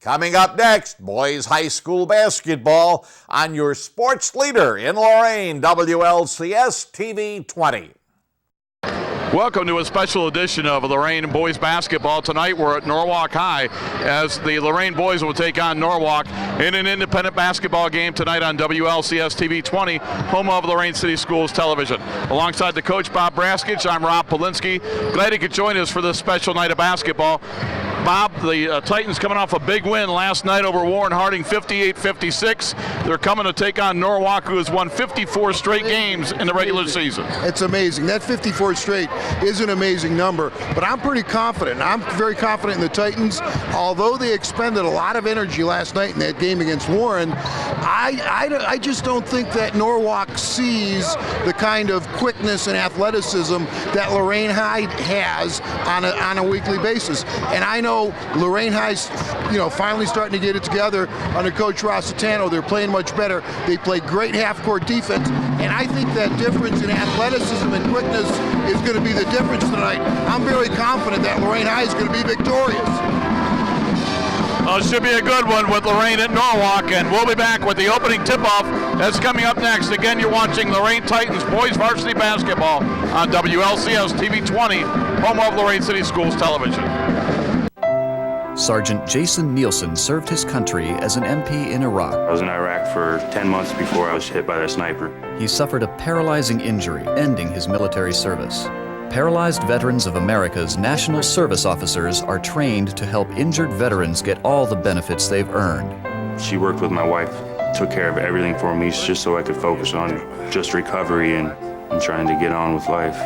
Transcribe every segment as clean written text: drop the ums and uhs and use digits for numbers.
Coming up next, boys high school basketball on your sports leader in Lorain, WLCS TV 20. Welcome to a special edition of Lorain Boys Basketball. Tonight we're at Norwalk High as the Lorain boys will take on Norwalk in an independent basketball game tonight on WLCS TV 20, home of Lorain City Schools Television. Alongside the coach Bob Braskich, I'm Rob Polinsky. Glad you could join us for this special night of basketball. Bob, the Titans coming off a big win last night over Warren Harding, 58-56. They're coming to take on Norwalk, who has won 54 straight games in the regular season. It's amazing. That 54 straight is an amazing number, but I'm pretty confident. I'm very confident in the Titans. Although they expended a lot of energy last night in that game against Warren, I just don't think that Norwalk sees the kind of quickness and athleticism that Lorain High has on a weekly basis. And I know Lorain High's, finally starting to get it together under Coach Rossitano. They're playing much better. They play great half-court defense, and I think that difference in athleticism and quickness is going to be the difference tonight. I'm very confident that Lorain High is going to be victorious. Well, it should be a good one with Lorain at Norwalk, and we'll be back with the opening tip-off that's coming up next. Again, you're watching Lorain Titans Boys Varsity Basketball on WLCS TV 20, home of Lorain City Schools Television. Sergeant Jason Nielsen served his country as an MP in Iraq. I was in Iraq for 10 months before I was hit by that sniper. He suffered a paralyzing injury, ending his military service. Paralyzed Veterans of America's National Service Officers are trained to help injured veterans get all the benefits they've earned. She worked with my wife, took care of everything for me just so I could focus on just recovery and trying to get on with life.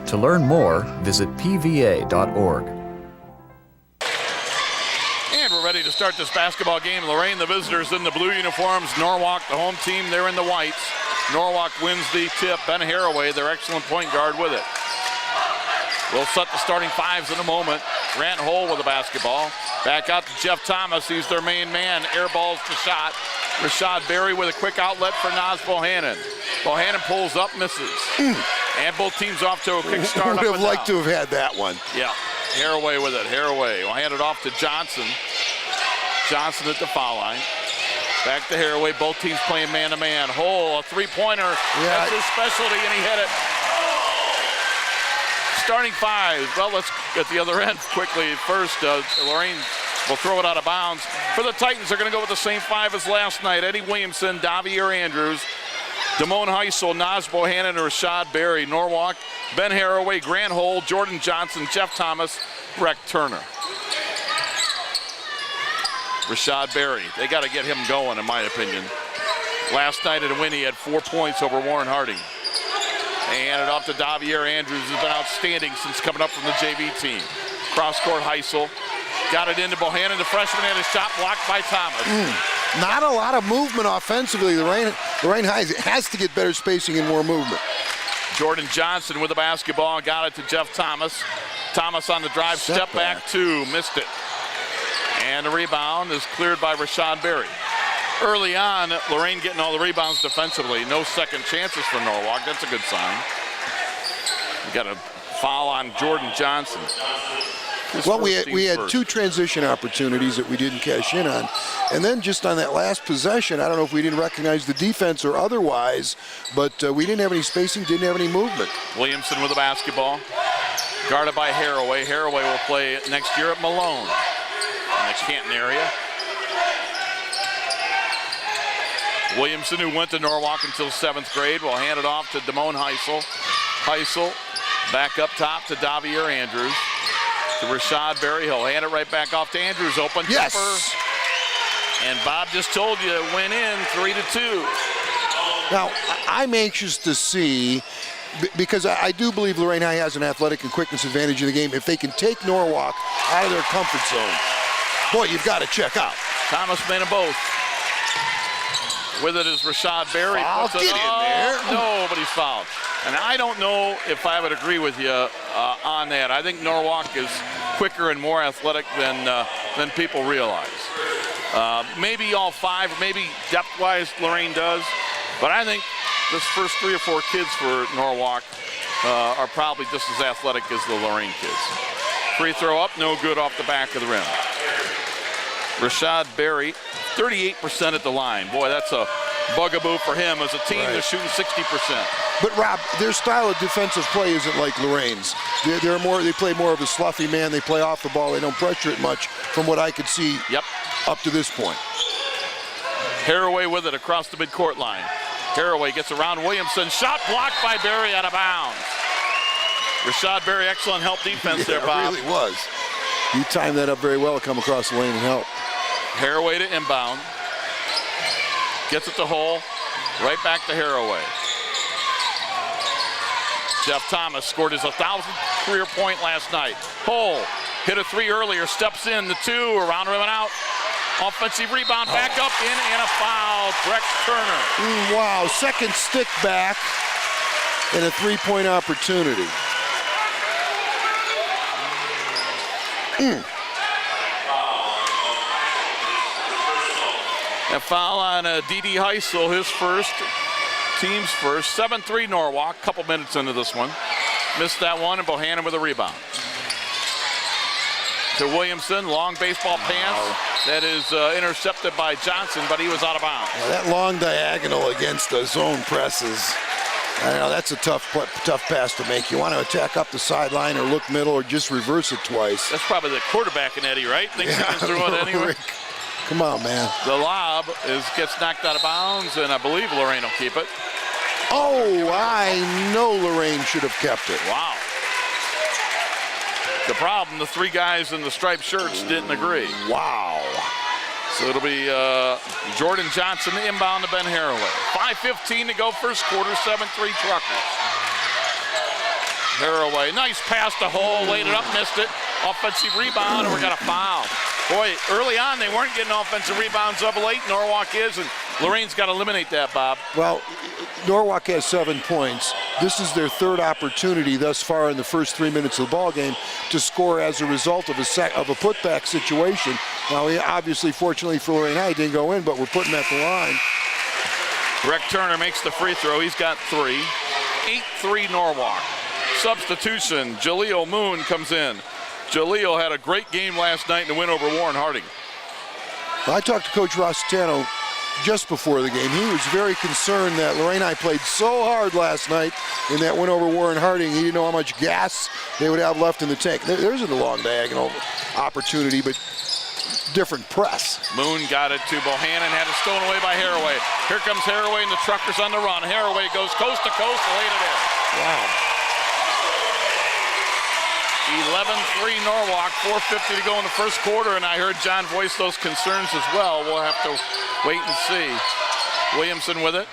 To learn more, visit pva.org. And we're ready to start this basketball game. Lorain, the visitors, in the blue uniforms. Norwalk, the home team, they're in the whites. Norwalk wins the tip. Ben Haraway, their excellent point guard, with it. We'll set the starting fives in a moment. Grant Hull with the basketball. Back out to Jeff Thomas. He's their main man. Air balls to shot. Rashad Berry with a quick outlet for Naz Bohannon. Bohannon pulls up, misses. And both teams off to a quick start. Would have liked to have had that one. Yeah. Haraway with it. Haraway will hand it off to Johnson. Johnson at the foul line. Back to Haraway. Both teams playing man-to-man. Hull, a three-pointer. Yeah. That's his specialty, and he hit it. Starting five. Well, let's get the other end quickly. First, Lorain will throw it out of bounds. For the Titans, they're going to go with the same five as last night. Eddie Williamson, Davier Andrews, Damone Heisel, Naz Bohannon, and Rashad Berry. Norwalk, Ben Haraway, Grant Hull, Jordan Johnson, Jeff Thomas, Breck Turner. Rashad Berry, they got to get him going, in my opinion. Last night at a win, he had 4 points over Warren Harding. They handed off to Davier Andrews, who's been outstanding since coming up from the JV team. Cross-court Heisel. Got it into Bohannon, the freshman, and a shot blocked by Thomas. Not a lot of movement offensively. Lorain High has to get better spacing and more movement. Jordan Johnson with the basketball, got it to Jeff Thomas. Thomas on the drive, step back two, missed it. And the rebound is cleared by Rashad Berry. Early on, Lorain getting all the rebounds defensively. No second chances for Norwalk. That's a good sign. We got a foul on Jordan Johnson. Well, we had two transition opportunities that we didn't cash in on. And then just on that last possession, I don't know if we didn't recognize the defense or otherwise, but we didn't have any spacing, didn't have any movement. Williamson with the basketball. Guarded by Haraway. Haraway will play next year at Malone in the Canton area. Williamson, who went to Norwalk until 7th grade, will hand it off to Damone Heisel. Heisel back up top to Davier Andrews. To Rashad Berry. He'll hand it right back off to Andrews. Open yes. Jumper. And Bob just told you it went in 3-2. Now, I'm anxious to see, because I do believe Lorain High has an athletic and quickness advantage in the game. If they can take Norwalk out of their comfort zone, boy, you've got to check out. Thomas made them both. With it is Rashad Berry. Foul, get in there. Nobody's fouled. And I don't know if I would agree with you on that. I think Norwalk is quicker and more athletic than people realize. Maybe all five, maybe depth-wise Lorain does. But I think this first 3 or 4 kids for Norwalk are probably just as athletic as the Lorain kids. Free throw up, no good off the back of the rim. Rashad Berry, 38% at the line. Boy, that's a bugaboo for him. As a team, they're shooting 60%. But Rob, their style of defensive play isn't like Lorain's. They play more of a sloughy man. They play off the ball. They don't pressure it much from what I could see up to this point. Haraway with it across the midcourt line. Haraway gets around Williamson. Shot blocked by Berry, out of bounds. Rashad Berry, excellent help defense there, Bob. It really was. You timed that up very well to come across the lane and help. Haraway to inbound. Gets it to Hull. Right back to Haraway. Jeff Thomas scored his 1,000th career point last night. Hull hit a 3 earlier, steps in the 2, around rim and out. Offensive rebound, back up, in, and a foul. Breck Turner. Wow, second stick back and a 3-point opportunity. A foul on D.D. Heisel, his first, team's first. 7-3 Norwalk, couple minutes into this one. Missed that one, and Bohannon with a rebound. To Williamson, long baseball pants. That is intercepted by Johnson, but he was out of bounds. Yeah, that long diagonal against the zone presses. I know that's a tough pass to make. You want to attack up the sideline or look middle or just reverse it twice. That's probably the quarterback in Eddie, right? Thinks he can throw it anyway. Come on, man. The lob gets knocked out of bounds, and I believe Lorain will keep it. Oh, I know Lorain should have kept it. Wow. The problem, the 3 guys in the striped shirts didn't agree. Wow. So it'll be Jordan Johnson inbound to Ben Haraway. 5:15 to go first quarter, 7-3 Truckers. Haraway, nice pass to Hull, laid it up, missed it. Offensive rebound, and we got a foul. Boy, early on they weren't getting offensive rebounds up late. Norwalk is, and Lorain's got to eliminate that, Bob. Well, Norwalk has 7 points. This is their 3rd opportunity thus far in the first 3 minutes of the ball game to score as a result of a putback situation. Now, obviously, fortunately for Lorain High, didn't go in, but we're putting at the line. Breck Turner makes the free throw. He's got 3. 8-3 Norwalk. Substitution, Jaleel Moon comes in. Jaleel had a great game last night in the win over Warren Harding. Well, I talked to Coach Rossitano just before the game. He was very concerned that Lorain High played so hard last night in that win over Warren Harding. He didn't know how much gas they would have left in the tank. There's a long diagonal opportunity, but different press. Moon got it to Bohannon, had it stolen away by Haraway. Here comes Haraway and the Truckers on the run. Haraway goes coast to coast, laid it in. Wow. 11-3 Norwalk, 4:50 to go in the first quarter, and I heard John voice those concerns as well. We'll have to wait and see. Williamson with it.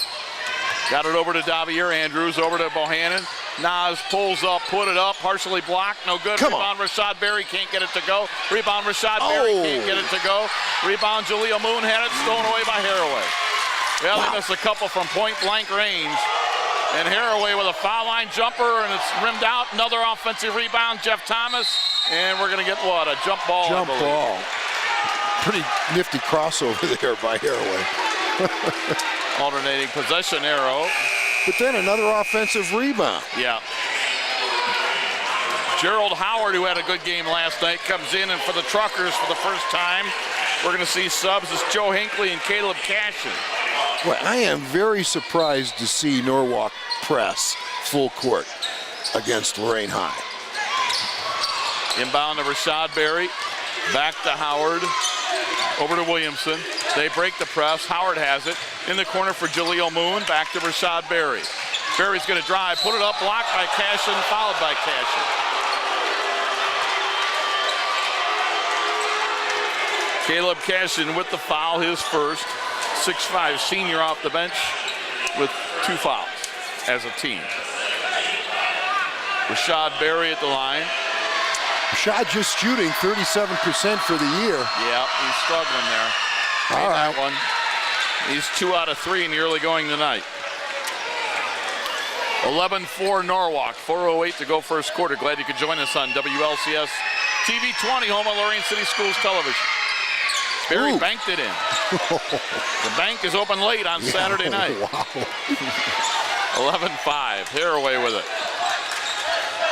Got it over to Davier Andrews, over to Bohannon. Nas pulls up, put it up, partially blocked, no good. Rebound, Rashad Berry can't get it to go. Rebound, Rashad Berry can't get it to go. Rebound, Jaleel Moon had it, stolen away by Haraway. Well, they missed a couple from point-blank range. And Haraway with a foul line jumper, and it's rimmed out. Another offensive rebound, Jeff Thomas. And we're going to get what? A jump ball. Jump ball. Pretty nifty crossover there by Haraway. Alternating possession arrow. But then another offensive rebound. Yeah. Gerald Howard, who had a good game last night, comes in, and for the Truckers for the first time, we're going to see subs as Joe Hinckley and Caleb Cashin. Well, I am very surprised to see Norwalk press full court against Lorain High. Inbound to Rashad Berry, back to Howard, over to Williamson. They break the press. Howard has it in the corner for Jaleel Moon, back to Rashad Berry. Berry's going to drive, put it up, blocked by Cashin, fouled by Cashin. Caleb Cashin with the foul, his first. 6'5", senior off the bench with 2 fouls as a team. Rashad Berry at the line. Rashad just shooting 37% for the year. Yeah, he's struggling there. All right. That one. He's 2 out of 3 in the early going tonight. 11-4 Norwalk, 4:08 to go first quarter. Glad you could join us on WLCS TV 20, home of Lorain City Schools Television. Berry banked it in. The bank is open late on Saturday night. Wow. 11-5, Haraway with it.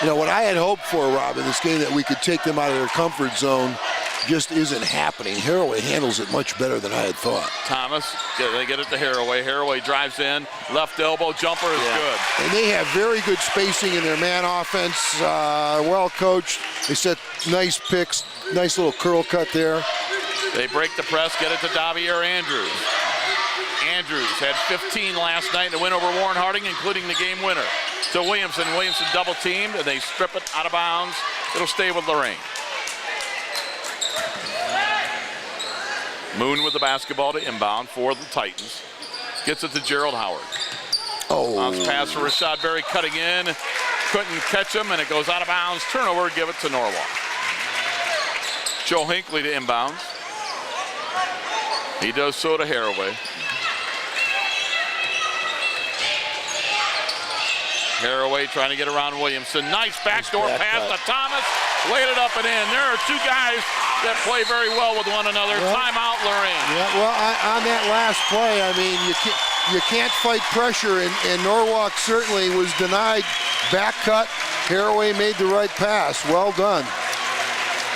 You know, what I had hoped for, Rob, in this game, that we could take them out of their comfort zone just isn't happening. Haraway handles it much better than I had thought. Thomas, they get it to Haraway. Haraway drives in, left elbow jumper is good. And they have very good spacing in their man offense, well coached. They set nice picks, nice little curl cut there. They break the press, get it to Davier Andrews. Andrews had 15 last night in the win over Warren Harding, including the game winner. To Williamson. Williamson double teamed, and they strip it out of bounds. It'll stay with Lorain. Moon with the basketball to inbound for the Titans. Gets it to Gerald Howard. Bounce pass for Rashad Berry cutting in. Couldn't catch him, and it goes out of bounds. Turnover, give it to Norwalk. Joe Hinckley to inbounds. He does so to Haraway. Haraway trying to get around Williamson. Nice backdoor pass to Thomas. Laid it up and in. There are two guys that play very well with one another. Yeah. Timeout, Lorain. Yeah, well, on that last play, I mean, you can't fight pressure, and Norwalk certainly was denied back cut. Haraway made the right pass. Well done.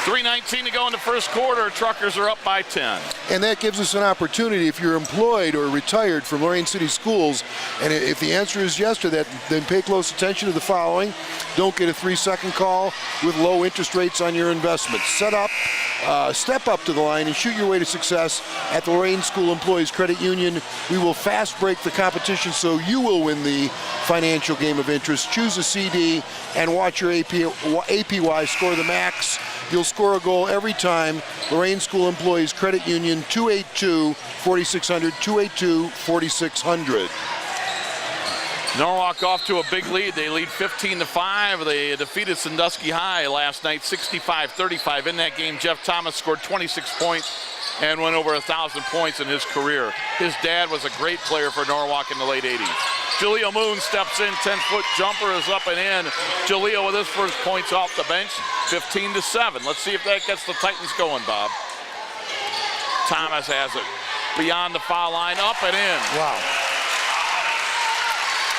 3:19 to go in the first quarter. Truckers are up by 10. And that gives us an opportunity, if you're employed or retired from Lorain City Schools, and if the answer is yes to that, then pay close attention to the following. Don't get a 3-second call with low interest rates on your investments. Set up, step up to the line and shoot your way to success at the Lorain School Employees Credit Union. We will fast break the competition so you will win the financial game of interest. Choose a CD and watch your APY score the max. You'll score a goal every time. Lorain School Employees Credit Union, 282-4600, 282-4600. Norwalk off to a big lead. They lead 15-5. They defeated Sandusky High last night, 65-35. In that game, Jeff Thomas scored 26 points and went over 1,000 points in his career. His dad was a great player for Norwalk in the late 80s. Jaleel Moon steps in, 10-foot jumper is up and in. Jaleel with his first points off the bench, 15-7. Let's see if that gets the Titans going, Bob. Thomas has it beyond the foul line, up and in. Wow.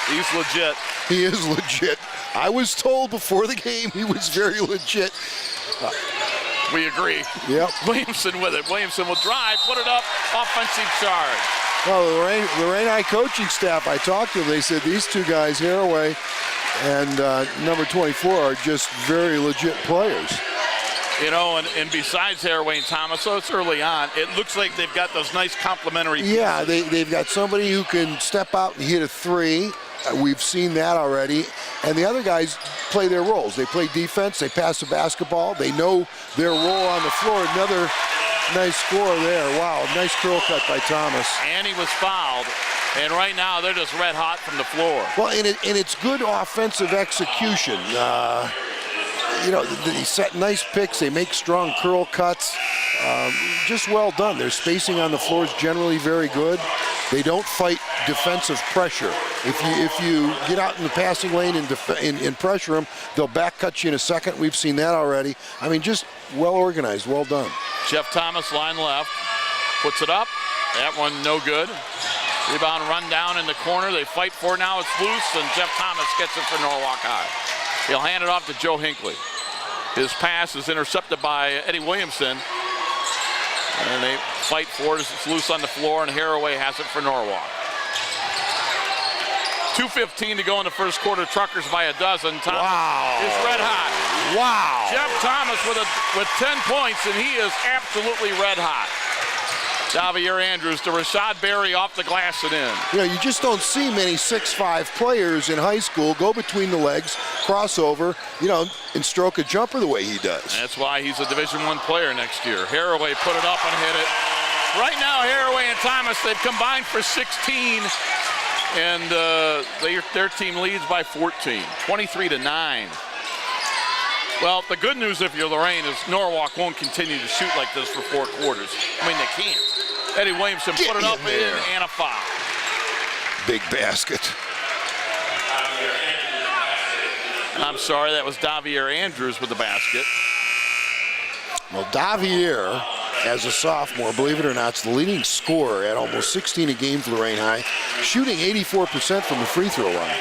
He's legit. He is legit. I was told before the game he was very legit. We agree. Yep. Williamson with it. Williamson will drive, put it up, offensive charge. Well, the Lorain High coaching staff, I talked to them, they said these two guys, Haraway and number 24, are just very legit players. You know, and besides Haraway and Thomas, so it's early on, it looks like they've got those nice complementary pieces. Yeah, they've got somebody who can step out and hit a three. We've seen that already. And the other guys play their roles. They play defense, they pass the basketball, they know their role on the floor. Another nice score there. Wow, nice curl cut by Thomas. And he was fouled. And right now, they're just red hot from the floor. Well, and it's good offensive execution. You know, they set nice picks. They make strong curl cuts. Just well done. Their spacing on the floor is generally very good. They don't fight defensive pressure. If you get out in the passing lane and pressure them, they'll back cut you in a second. We've seen that already. I mean, just well organized, well done. Jeff Thomas, line left, puts it up. That one no good. Rebound run down in the corner. They fight for it now. It's loose, and Jeff Thomas gets it for Norwalk High. He'll hand it off to Joe Hinckley. His pass is intercepted by Eddie Williamson. And they fight for it as it's loose on the floor, and Haraway has it for Norwalk. 2:15 to go in the first quarter. Truckers by a dozen. Thomas is red hot. Wow. Jeff Thomas with 10 points, and he is absolutely red hot. Davier Andrews to Rashad Berry off the glass and in. You know, you just don't see many 6'5" players in high school go between the legs, crossover, you know, and stroke a jumper the way he does. That's why he's a Division I player next year. Haraway put it up and hit it. Right now, Haraway and Thomas, they've combined for 16, and their team leads by 14, 23-9. Well, the good news if you're Lorain is Norwalk won't continue to shoot like this for 4 quarters. I mean, they can't. Eddie Williamson put it up in and a foul. Big basket. And I'm sorry, that was Davier Andrews with the basket. Well, Davier, as a sophomore, believe it or not, is the leading scorer at almost 16 a game for Lorain High, shooting 84% from the free throw line.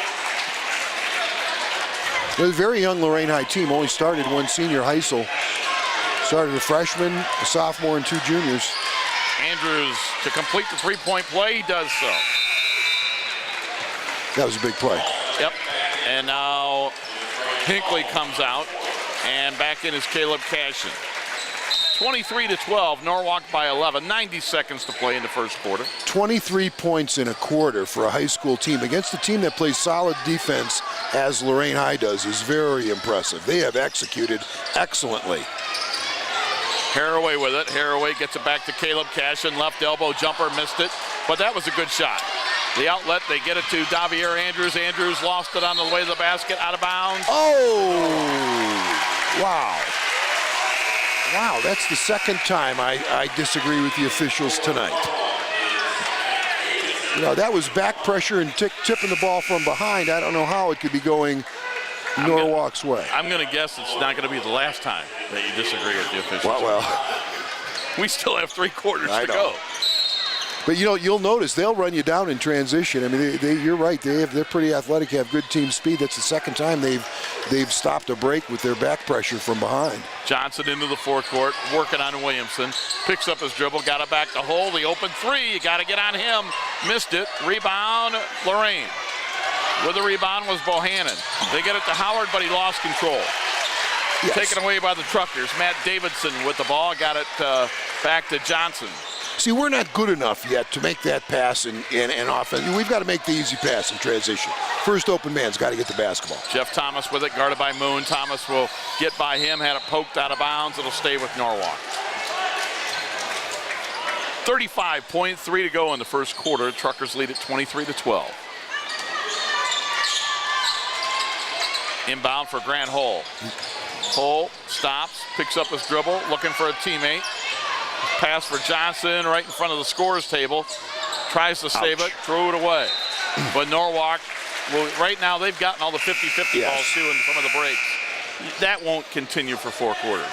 They're a very young Lorain High team, only started one senior, Heisel. Started a freshman, a sophomore, and 2 juniors. Andrews to complete the three-point play. He does so. That was a big play. Yep. And now Hinckley comes out, and back in is Caleb Cashin. 23-12, Norwalk by 11. 90 seconds to play in the first quarter. 23 points in a quarter for a high school team against a team that plays solid defense, as Lorain High does, is very impressive. They have executed excellently. Haraway with it. Haraway gets it back to Caleb Cashin. Left elbow jumper, missed it, but that was a good shot. The outlet, they get it to Davier Andrews. Andrews lost it on the way to the basket, out of bounds. Oh, wow. Wow, that's the second time I disagree with the officials tonight. You know, that was back pressure and tipping the ball from behind. I don't know how it could be going Norwalk's way. I'm going to guess it's not going to be the last time that you disagree with the officials. Well. We still have 3 quarters to go. But you know, you'll notice they'll run you down in transition. I mean, you're right. They're pretty athletic, have good team speed. That's the second time they've stopped a break with their back pressure from behind. Johnson into the forecourt, working on Williamson. Picks up his dribble, got it back to Hole. The open 3, you got to get on him. Missed it. Rebound, Lorain. With the rebound was Bohannon. They get it to Howard, but he lost control. Yes. Taken away by the Truckers. Matt Davidson with the ball, got it back to Johnson. See, we're not good enough yet to make that pass in offense. We've got to make the easy pass in transition. First open man's got to get the basketball. Jeff Thomas with it, guarded by Moon. Thomas will get by him, had it poked out of bounds. It'll stay with Norwalk. 35.3 to go in the first quarter. Truckers lead at 23-12. Inbound for Grant Hull. Hull stops, picks up his dribble, looking for a teammate. Pass for Johnson right in front of the scorer's table. Tries to save it, threw it away. But Norwalk, right now they've gotten all the 50-50 balls too in some of the breaks. That won't continue for 4 quarters.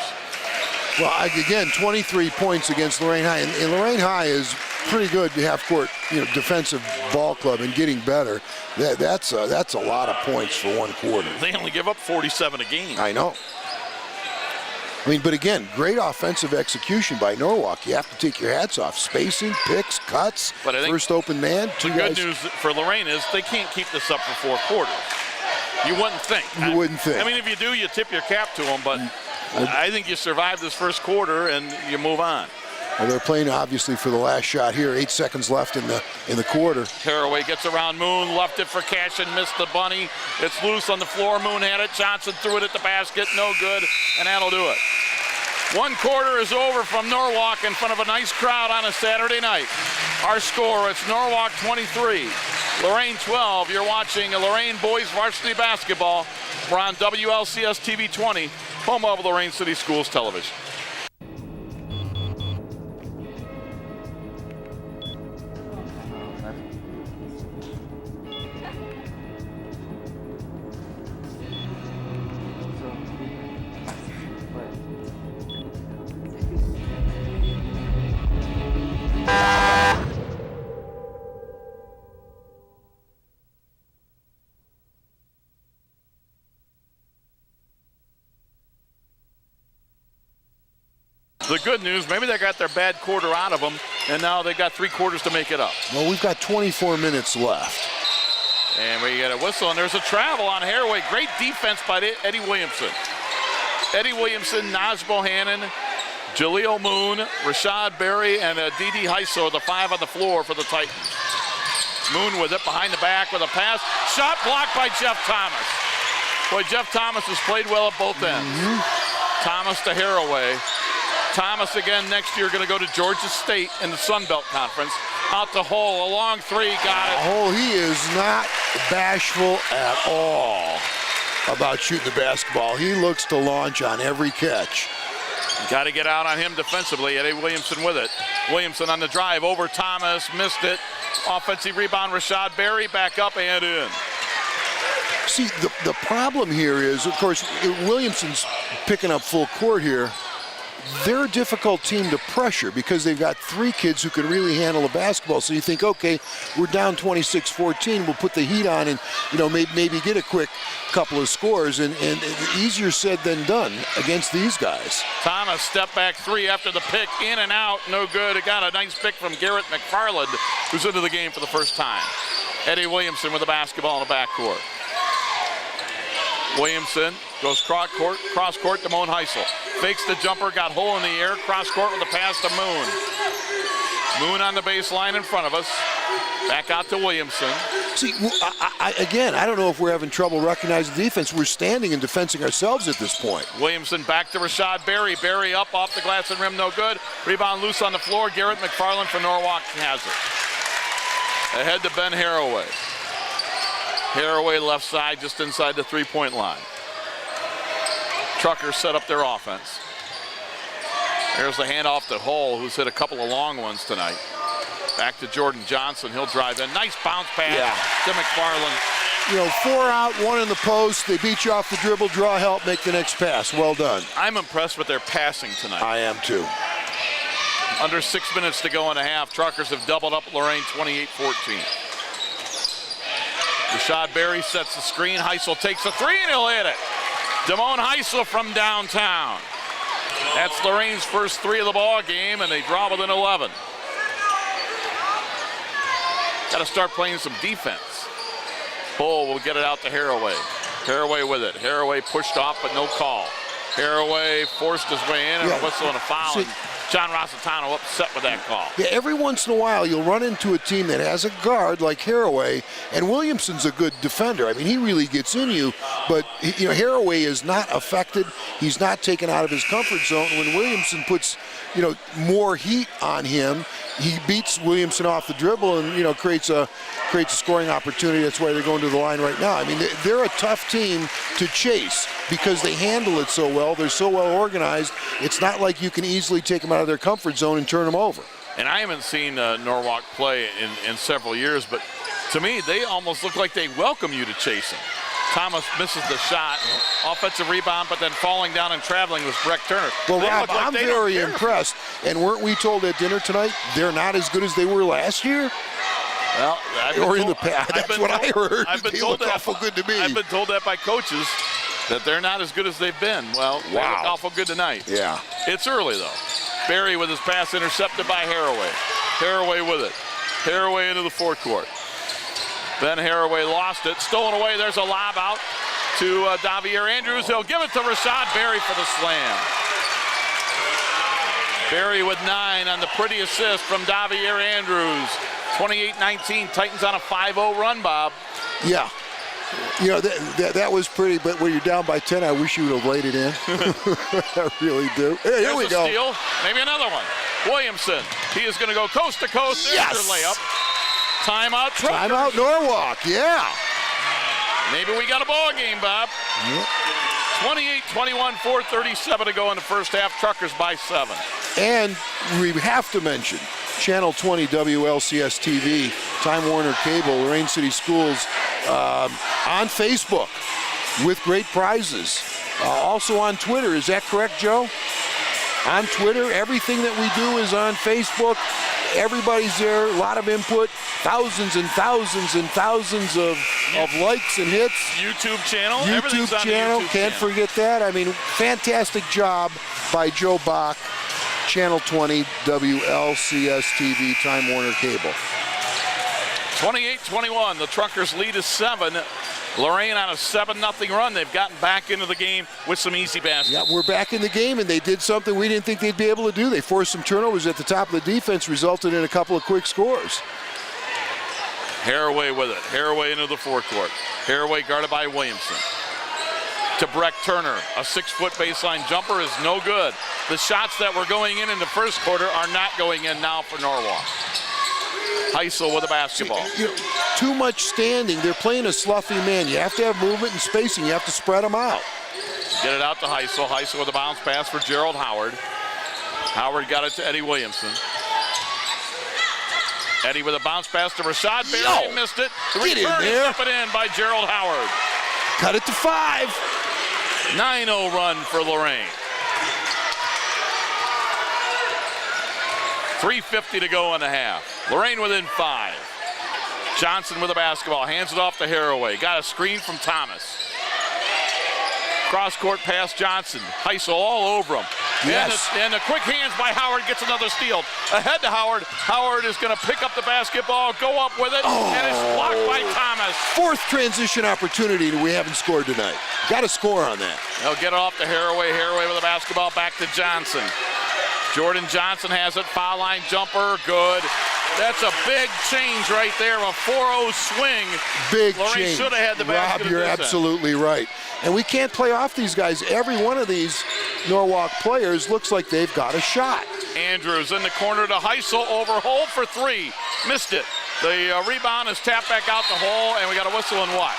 Well, again, 23 points against Lorain High. And Lorain High is pretty good half-court, defensive ball club and getting better. That's a lot of points for 1 quarter. They only give up 47 a game. I know. I mean, but again, great offensive execution by Norwalk. You have to take your hats off. Spacing, picks, cuts, but I think first open man. The good news for Lorain is they can't keep this up for 4 quarters. You wouldn't think. You wouldn't think. I mean, if you do, you tip your cap to them, but I think you survive this first quarter and you move on. Well, they're playing obviously for the last shot here. 8 seconds left in the quarter. Haraway gets around Moon, left it for Cashin, missed the bunny. It's loose on the floor. Moon had it. Johnson threw it at the basket. No good, and that'll do it. 1 quarter is over from Norwalk in front of a nice crowd on a Saturday night. Our score, it's Norwalk 23, Lorain 12. You're watching Lorain boys varsity basketball. We're on WLCS TV 20, home of Lorain City Schools Television. The good news, maybe they got their bad quarter out of them, and now they got 3 quarters to make it up. Well, we've got 24 minutes left. And we get a whistle, and there's a travel on Haraway. Great defense by Eddie Williamson. Eddie Williamson, Naj Bohannon, Jaleel Moon, Rashad Berry, and D.D. Heiso, the 5 on the floor for the Titans. Moon with it behind the back with a pass. Shot blocked by Jeff Thomas. Boy, Jeff Thomas has played well at both ends. Thomas to Haraway. Thomas again next year going to go to Georgia State in the Sun Belt Conference. Out to Hull, a long 3, got it. Hull, he is not bashful at all about shooting the basketball. He looks to launch on every catch. Got to get out on him defensively. Eddie Williamson with it. Williamson on the drive over Thomas, missed it. Offensive rebound, Rashad Berry back up and in. See, the problem here is, of course, Williamson's picking up full court here. they're a difficult team to pressure because they've got 3 kids who can really handle the basketball. So you think, okay, we're down 26-14, we'll put the heat on and, maybe get a quick couple of scores, and easier said than done against these guys. Thomas, step back 3 after the pick, in and out, no good. It got a nice pick from Garrett McFarland, who's into the game for the first time. Eddie Williamson with the basketball in the backcourt. Williamson goes cross court to Moan Heisel. Fakes the jumper, got hole in the air, cross court with a pass to Moon. Moon on the baseline in front of us. Back out to Williamson. See, I don't know if we're having trouble recognizing the defense. We're standing and defending ourselves at this point. Williamson back to Rashad Berry. Berry up off the glass and rim, no good. Rebound loose on the floor. Garrett McFarland for Norwalk has it. Ahead to Ben Haraway. Haraway left side, just inside the 3-point line. Truckers set up their offense. There's the handoff to Hull, who's hit a couple of long ones tonight. Back to Jordan Johnson. He'll drive in. Nice bounce pass to McFarland. 4 out, 1 in the post. They beat you off the dribble, draw help, make the next pass. Well done. I'm impressed with their passing tonight. I am too. Under 6 minutes to go in a half. Truckers have doubled up Lorain 28-14. Rashad Berry sets the screen. Heisel takes a 3 and he'll hit it. Damone Heisel from downtown. That's Lorain's first 3 of the ball game, and they draw within 11. Got to start playing some defense. Bull will get it out to Haraway. Haraway with it. Haraway pushed off, but no call. Haraway forced his way in, and a whistle and a foul. And John Rossitano upset with that call. Yeah, every once in a while you'll run into a team that has a guard like Haraway, and Williamson's a good defender. I mean, he really gets in you, but Haraway is not affected. He's not taken out of his comfort zone. When Williamson puts, more heat on him, he beats Williamson off the dribble and creates a scoring opportunity. That's why they're going to the line right now. I mean, they're a tough team to chase because they handle it so well. They're so well organized. It's not like you can easily take them out of their comfort zone and turn them over. And I haven't seen Norwalk play in several years, but to me, they almost look like they welcome you to chase them. Thomas misses the shot. Offensive rebound, but then falling down and traveling was Breck Turner. Well, Rob, I'm very impressed. And weren't we told at dinner tonight they're not as good as they were last year? Well, or in the past. That's what I heard. I've been told that. Awful good to me. I've been told that by coaches that they're not as good as they've been. Well, they look awful good tonight. Yeah. It's early, though. Berry with his pass intercepted by Haraway. Haraway with it. Haraway into the forecourt. Then Haraway lost it. Stolen away. There's a lob out to Davier Andrews. He'll give it to Rashad Berry for the slam. Berry with 9 on the pretty assist from Davier Andrews. 28-19. Titans on a 5-0 run, Bob. Yeah. That was pretty, but when you're down by 10, I wish you would have laid it in. I really do. Hey, here we go. Steal. Maybe another one. Williamson. He is going to go coast to coast. There's your layup. Timeout. Timeout Norwalk. Yeah. Maybe we got a ball game, Bob. Yep. 28-21, 4:37 to go in the first half. Truckers by 7. And we have to mention Channel 20 WLCS TV, Time Warner Cable, Lorain City Schools on Facebook with great prizes. Also on Twitter. Is that correct, Joe? On Twitter, everything that we do is on Facebook. Everybody's there, a lot of input, thousands and thousands and thousands of likes and hits. YouTube channel. YouTube channel, can't forget that. I mean, fantastic job by Joe Bach, Channel 20, WLCS TV, Time Warner Cable. 28-21, the Truckers lead is 7. Lorain on a 7-0 run. They've gotten back into the game with some easy baskets. Yeah, we're back in the game, and they did something we didn't think they'd be able to do. They forced some turnovers at the top of the defense, resulted in a couple of quick scores. Haraway with it. Haraway into the forecourt. Haraway guarded by Williamson. To Breck Turner. A 6-foot baseline jumper is no good. The shots that were going in the first quarter are not going in now for Norwalk. Heisel with the basketball. Too much standing. They're playing a sloughy man. You have to have movement and spacing. You have to spread them out. Get it out to Heisel. Heisel with a bounce pass for Gerald Howard. Howard got it to Eddie Williamson. Eddie with a bounce pass to Rashad Berry. Missed it. The return is up and in by Gerald Howard. Cut it to 5. 9-0 run for Lorain. 3:50 to go in the half. Lorain within 5. Johnson with the basketball, hands it off to Haraway. Got a screen from Thomas. Cross-court pass Johnson. Heisel all over him. Yes. And the quick hands by Howard gets another steal. Ahead to Howard. Howard is going to pick up the basketball, go up with it, and it's blocked by Thomas. 4th transition opportunity that we haven't scored tonight. Got to score on that. They'll get it off to Haraway. Haraway with the basketball back to Johnson. Jordan Johnson has it. Foul line jumper. Good. That's a big change right there. A 4-0 swing. Big Lorain change. should have had the basket. Rob, you're absolutely right. And we can't play off these guys. Every one of these Norwalk players looks like they've got a shot. Andrews in the corner to Heisel. Over Hole for 3. Missed it. The rebound is tapped back out the hole, and we got a whistle and what?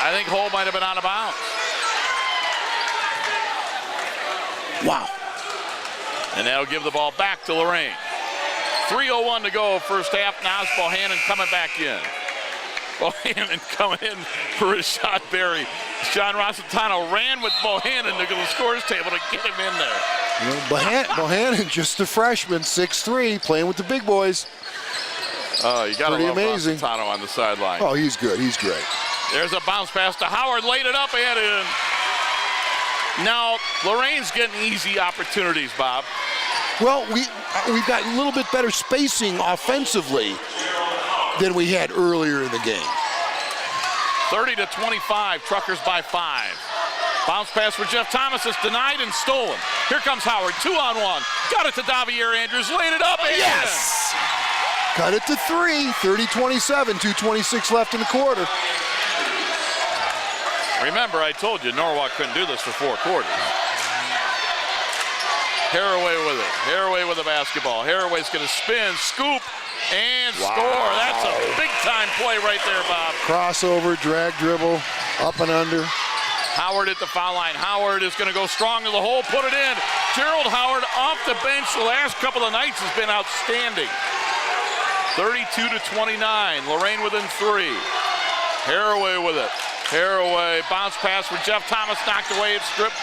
I think Hole might have been out of bounds. Wow. And that'll give the ball back to Lorain. 3:01 to go, first half. Now it's Bohannon coming back in. Bohannon coming in for Rashad Berry. John Rossitano ran with Bohannon to the scores table to get him in there. You know, Bohannon, just a freshman, 6'3", playing with the big boys. You got to love amazing. Rossitano on the sideline. Oh, he's good. He's great. There's a bounce pass to Howard, laid it up and in. Now, Lorain's getting easy opportunities, Bob. Well, we've got a little bit better spacing offensively than we had earlier in the game. 30-25, Truckers by 5. Bounce pass for Jeff Thomas is denied and stolen. Here comes Howard, 2-on-1. Got it to Davier Andrews, laid it up and yes! Cut it to 3, 30-27, 2:26 left in the quarter. Remember, I told you Norwalk couldn't do this for 4 quarters. Haraway with it. Haraway with the basketball. Haraway's going to spin, scoop, and score. That's a big-time play right there, Bob. Crossover, drag dribble, up and under. Howard at the foul line. Howard is going to go strong to the hole, put it in. Gerald Howard off the bench the last couple of nights has been outstanding. 32-29. Lorain within 3. Haraway with it. Haraway, bounce pass for Jeff Thomas, knocked away, it's stripped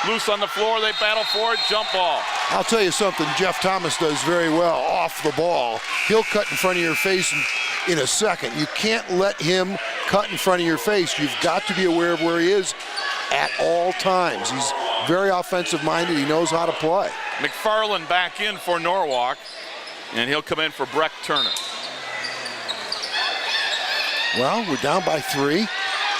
loose on the floor. They battle for it, jump ball. I'll tell you something Jeff Thomas does very well off the ball. He'll cut in front of your face in a second. You can't let him cut in front of your face. You've got to be aware of where he is at all times. He's very offensive-minded. He knows how to play. McFarland back in for Norwalk, and he'll come in for Breck Turner. Well, we're down by 3.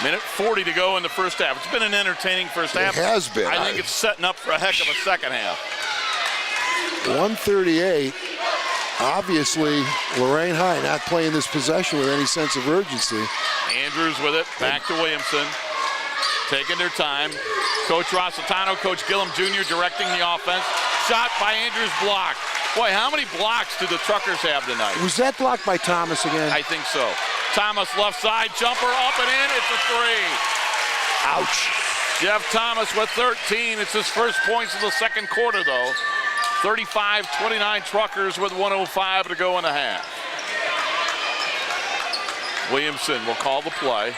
Minute 40 to go in the first half. It's been an entertaining first half. It has been. I think it's setting up for a heck of a second half. 138. Obviously, Lorain High not playing this possession with any sense of urgency. Andrews with it, back to Williamson. Taking their time. Coach Rossitano, Coach Gillum Jr. directing the offense. Shot by Andrews, blocked. Boy, how many blocks do the Truckers have tonight? Was that blocked by Thomas again? I think so. Thomas left side, jumper up and in, it's a 3. Ouch. Jeff Thomas with 13. It's his first points of the second quarter, though. 35-29 Truckers with 1:05 to go in the half. Williamson will call the play.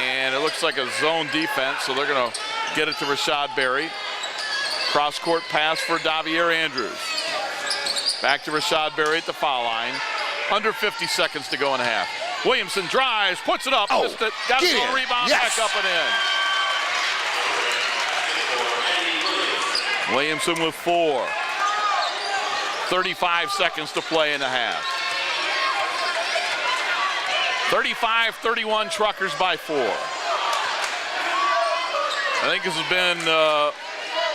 And it looks like a zone defense, so they're going to get it to Rashad Berry. Cross-court pass for Davier Andrews. Back to Rashad Berry at the foul line. Under 50 seconds to go in a half. Williamson drives, puts it up, missed it, got a little rebound, back up and in. Williamson with 4. 35 seconds to play in the half. 35-31 Truckers by 4. I think this has been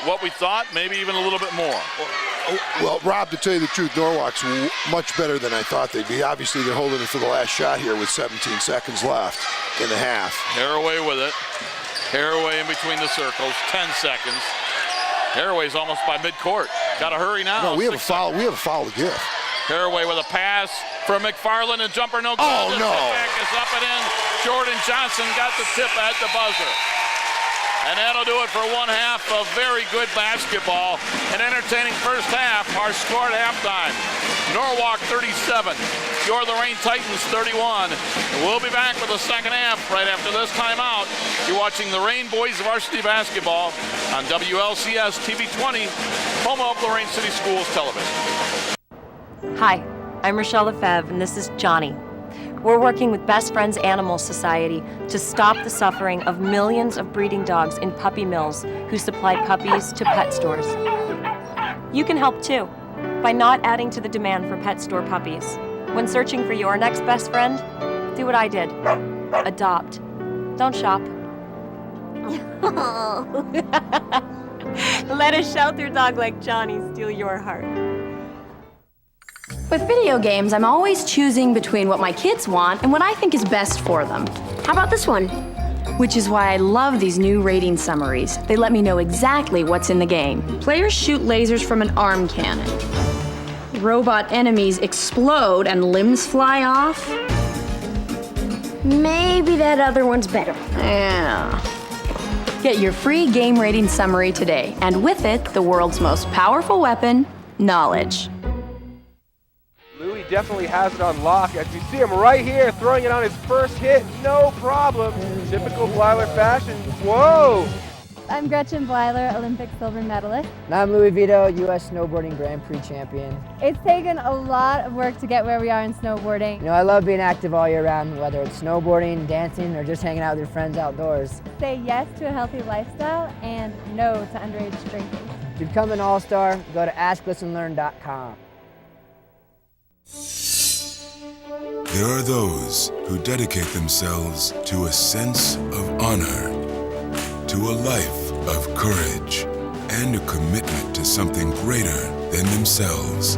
what we thought, maybe even a little bit more. Well, Rob, to tell you the truth, Norwalk's much better than I thought they'd be. Obviously, they're holding it for the last shot here with 17 seconds left in the half. Haraway with it. Haraway in between the circles, 10 seconds. Haraway's almost by midcourt. Got to hurry now. No, we have a foul. We have a foul to give. Haraway with a pass from McFarland, and jumper no good. Oh, the no. Back is up and in. Jordan Johnson got the tip at the buzzer. And that'll do it for one half of very good basketball. An entertaining first half. Our score at halftime, Norwalk 37, your Lorain Titans 31. And we'll be back with the second half right after this timeout. You're watching Lorain Boys Varsity Basketball on WLCS TV 20, home of Lorain City Schools Television. Hi, I'm Rochelle Lefebvre, and this is Johnny. We're working with Best Friends Animal Society to stop the suffering of millions of breeding dogs in puppy mills who supply puppies to pet stores. You can help too by not adding to the demand for pet store puppies. When searching for your next best friend, do what I did. Adopt. Don't shop. Let a shelter dog like Johnny steal your heart. With video games, I'm always choosing between what my kids want and what I think is best for them. How about this one? Which is why I love these new rating summaries. They let me know exactly what's in the game. Players shoot lasers from an arm cannon. Robot enemies explode and limbs fly off. Maybe that other one's better. Yeah. Get your free game rating summary today, and with it, the world's most powerful weapon, knowledge. Louis definitely has it on lock. As you see him right here, throwing it on his first hit, no problem. Typical Blyler fashion. Whoa! I'm Gretchen Blyler, Olympic silver medalist. And I'm Louis Vito, U.S. Snowboarding Grand Prix champion. It's taken a lot of work to get where we are in snowboarding. You know, I love being active all year round, whether it's snowboarding, dancing, or just hanging out with your friends outdoors. Say yes to a healthy lifestyle and no to underage drinking. To become an all-star, go to asklistenlearn.com. There are those who dedicate themselves to a sense of honor, to a life of courage, and a commitment to something greater than themselves.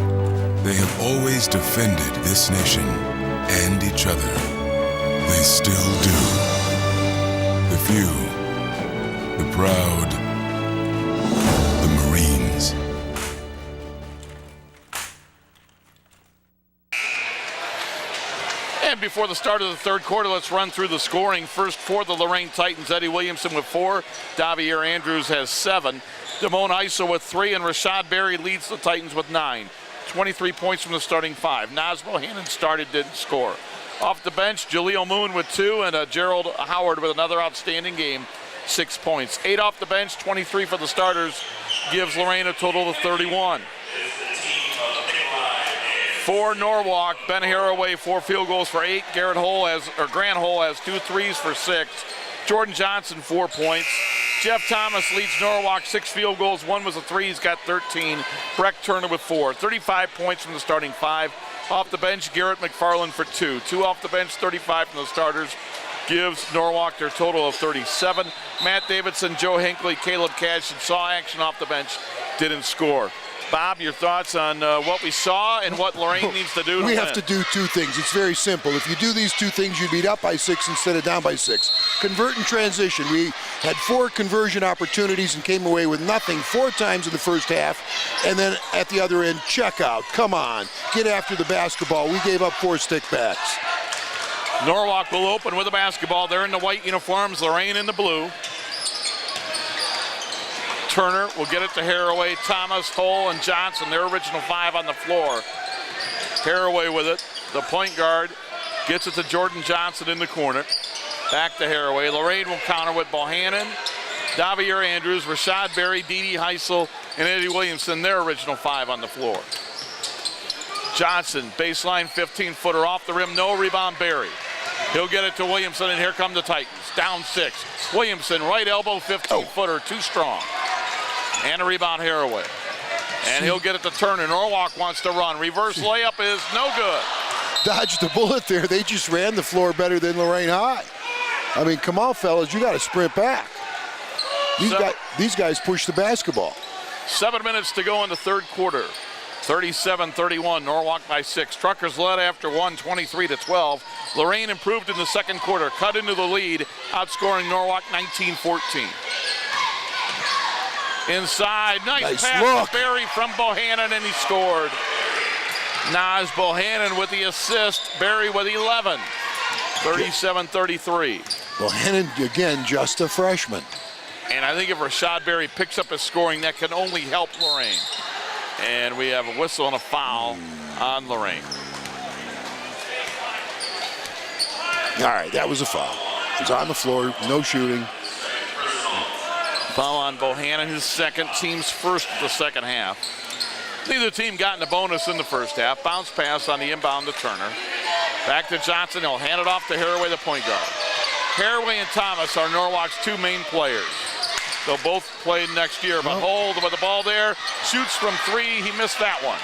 They have always defended this nation and each other. They still do. The few, the proud, the Marines. And before the start of the third quarter, let's run through the scoring. First for the Lorain Titans, Eddie Williamson with 4. Davier Andrews has 7. Damone Iso with 3, and Rashad Berry leads the Titans with 9. 23 points from the starting 5. Naz Bohannon started, didn't score. Off the bench, Jaleel Moon with 2, and Gerald Howard with another outstanding game, 6 points. 8 off the bench, 23 for the starters, gives Lorain a total of 31. For Norwalk, Ben Haraway, 4 field goals for 8. Grant Hole has 2 threes for 6. Jordan Johnson, 4 points. Jeff Thomas leads Norwalk, 6 field goals. 1 was a 3, he's got 13. Breck Turner with 4. 35 points from the starting 5. Off the bench, Garrett McFarland for 2. 2 off the bench, 35 from the starters. Gives Norwalk their total of 37. Matt Davidson, Joe Hinckley, Caleb Cash saw action off the bench, didn't score. Bob, your thoughts on what we saw and what Lorain needs to do to We win? have to do 2 things. It's very simple. If you do these 2 things, you'd be up by 6 instead of down by 6. Convert and transition. We had 4 conversion opportunities and came away with nothing 4 times in the first half. And then at the other end, check out. Come on. Get after the basketball. We gave up 4 stickbacks. Norwalk will open with the basketball. They're in the white uniforms, Lorain in the blue. Turner will get it to Haraway, Thomas, Hull, and Johnson, their original 5 on the floor. Haraway with it. The point guard gets it to Jordan Johnson in the corner. Back to Haraway. Lorain will counter with Bohannon, Davier Andrews, Rashad Berry, Dede Heisel, and Eddie Williamson, their original 5 on the floor. Johnson, baseline 15-footer off the rim, no rebound, Berry. He'll get it to Williamson, and here come the Titans. Down 6. Williamson, right elbow, 15-footer, too strong. And a rebound, Haraway. And he'll get it to Turner. Norwalk wants to run. Reverse layup is no good. Dodged the bullet there. They just ran the floor better than Lorain High. I mean, come on, fellas. You got to sprint back. These guys push the basketball. 7 minutes to go in the third quarter. 37-31, Norwalk by 6. Truckers led after 1, 23-12. Lorain improved in the second quarter, cut into the lead, outscoring Norwalk 19-14. Inside, nice pass look. to Berry from Bohannon, and he scored. Naz Bohannon with the assist, Berry with 11. 37-33. Bohannon, again, just a freshman. And I think if Rashad Berry picks up his scoring, that can only help Lorain. And we have a whistle and a foul on Lorain. All right, that was a foul. It was on the floor, no shooting. Foul on Bohannon, his second, team's first of the second half. Neither team got in the bonus in the first half. Bounce pass on the inbound to Turner. Back to Johnson, he'll hand it off to Haraway, the point guard. Haraway and Thomas are Norwalk's two main players. They'll both play next year, but Hold with the ball there, shoots from three, he missed that one.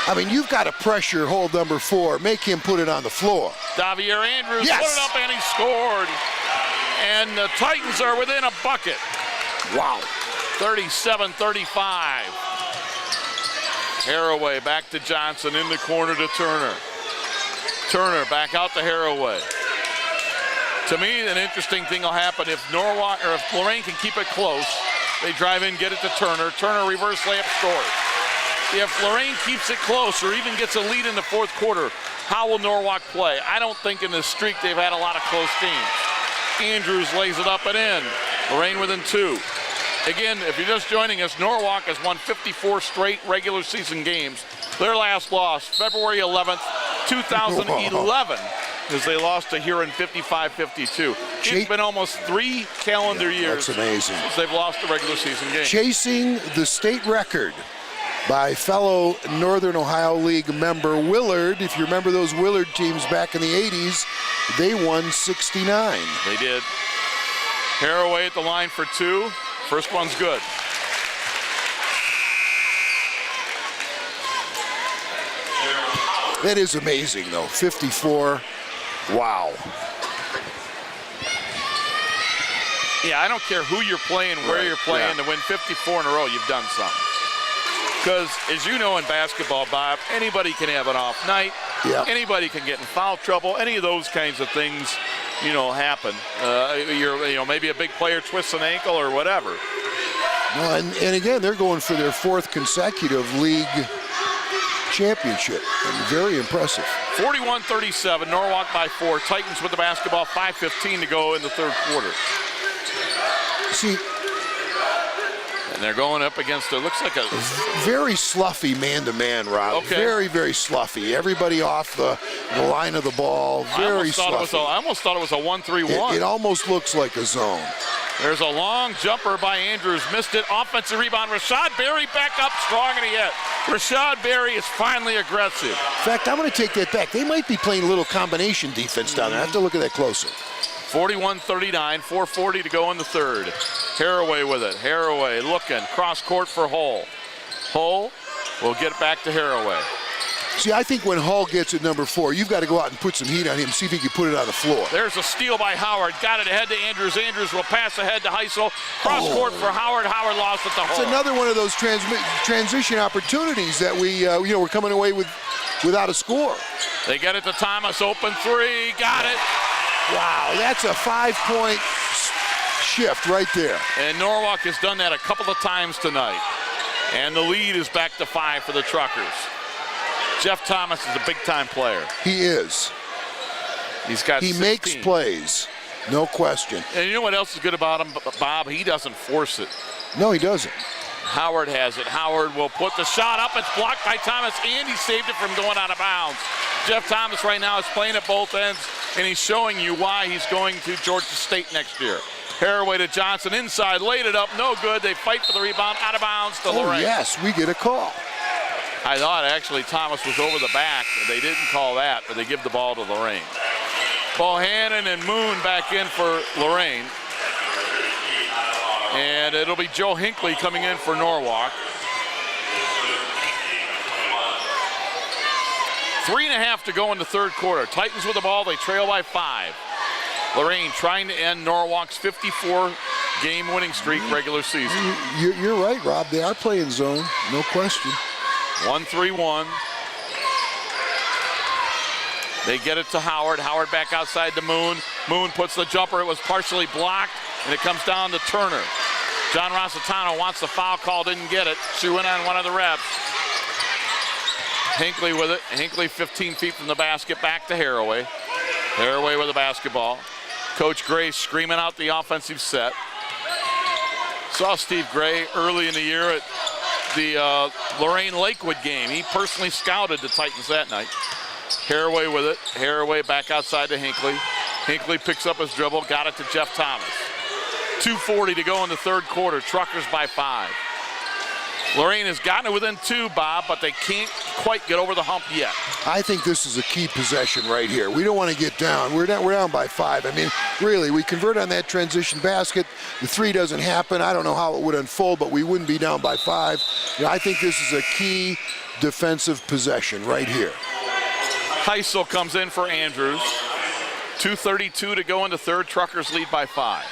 I mean, you've got to pressure Hold number 4, make him put it on the floor. Davier Andrews put it up and he scored. And the Titans are within a bucket. Wow. 37-35. Haraway back to Johnson in the corner to Turner. Turner back out to Haraway. To me, an interesting thing will happen if Norwalk or if Lorain can keep it close. They drive in, get it to Turner. Turner reverse layup scores. If Lorain keeps it close or even gets a lead in the fourth quarter, how will Norwalk play? I don't think in this streak they've had a lot of close games. Andrews lays it up and in. Lorain within 2. Again, if you're just joining us, Norwalk has won 54 straight regular season games. Their last loss, February 11th, 2011, as they lost to Huron 55-52. It's been almost 3 calendar years. That's amazing. Since they've lost a regular season game. Chasing the state record by fellow Northern Ohio League member Willard. If you remember those Willard teams back in the 80s, they won 69. They did. Haraway at the line for 2. First one's good. That is amazing, though. 54. Wow. Yeah, I don't care who you're playing, where you're playing, to win 54 in a row, you've done something. Because, as you know in basketball, Bob, anybody can have an off night. Yeah. Anybody can get in foul trouble. Any of those kinds of things, happen. Maybe a big player twists an ankle or whatever. No, and again, they're going for their 4th consecutive league championship. And very impressive. 41-37, Norwalk by 4. Titans with the basketball, 5:15 to go in the third quarter. See, and they're going up against, it looks like a very sloughy man-to-man, Rob. Okay. Very, very sloughy. Everybody off the line of the ball. Very sloughy. I almost thought it was a 1-3-1. It almost looks like a zone. There's a long jumper by Andrews. Missed it. Offensive rebound. Rashad Berry back up strong and he hit. Rashad Berry is finally aggressive. In fact, I'm going to take that back. They might be playing a little combination defense down there. I have to look at that closer. 41-39, 4:40 to go in the third. Haraway with it. Haraway looking. Cross court for Hull. Hull will get it back to Haraway. See, I think when Hull gets at number 4, you've got to go out and put some heat on him, see if he can put it on the floor. There's a steal by Howard. Got it ahead to Andrews. Andrews will pass ahead to Heisel. Cross court for Howard. Howard lost at the hole. It's another one of those transition opportunities that we're coming away with without a score. They get it to Thomas. Open 3. Got it. Wow, that's a 5-point shift right there. And Norwalk has done that a couple of times tonight. And the lead is back to 5 for the Truckers. Jeff Thomas is a big-time player. He is. He's got 16. Makes plays, no question. And you know what else is good about him, Bob? He doesn't force it. No, he doesn't. Howard has it. Howard will put the shot up. It's blocked by Thomas, and he saved it from going out of bounds. Jeff Thomas right now is playing at both ends, and he's showing you why he's going to Georgia State next year. Haraway to Johnson inside, laid it up, no good. They fight for the rebound, out of bounds to Lorain. Yes, we get a call. I thought actually Thomas was over the back. They didn't call that, but they give the ball to Lorain. Bohannon and Moon back in for Lorain. And it'll be Joe Hinckley coming in for Norwalk. 3.5 to go in the third quarter. Titans with the ball, they trail by 5. Lorain trying to end Norwalk's 54-game winning streak regular season. You're right, Rob. They are playing zone, no question. 1-3-1. They get it to Howard. Howard back outside to Moon. Moon puts the jumper. It was partially blocked, and it comes down to Turner. John Rossitano wants the foul call, didn't get it. She went on one of the reps. Hinckley with it. Hinckley 15 feet from the basket, back to Haraway. Haraway with the basketball. Coach Grace screaming out the offensive set. Saw Steve Gray early in the year at the Lorain Lakewood game. He personally scouted the Titans that night. Haraway with it. Haraway back outside to Hinckley. Hinckley picks up his dribble, got it to Jeff Thomas. 2:40 to go in the third quarter. Truckers by 5. Lorain has gotten it within 2, Bob, but they can't quite get over the hump yet. I think this is a key possession right here. We don't want to get down. We're down by 5. I mean, really, we convert on that transition basket. The 3 doesn't happen. I don't know how it would unfold, but we wouldn't be down by 5. You know, I think this is a key defensive possession right here. Heisel comes in for Andrews. 2:32 to go in the third. Truckers lead by 5.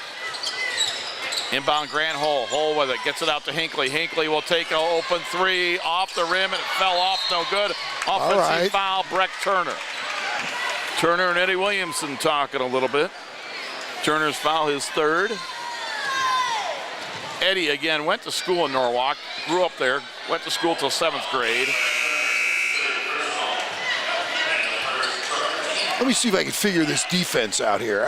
Inbound Grant Hull. Hull with it. Gets it out to Hinckley. Hinckley will take an open 3 off the rim, and it fell off. No good. Offensive foul, Breck Turner. Turner and Eddie Williamson talking a little bit. Turner's foul, his 3rd. Eddie, again, went to school in Norwalk. Grew up there. Went to school till 7th grade. Let me see if I can figure this defense out here.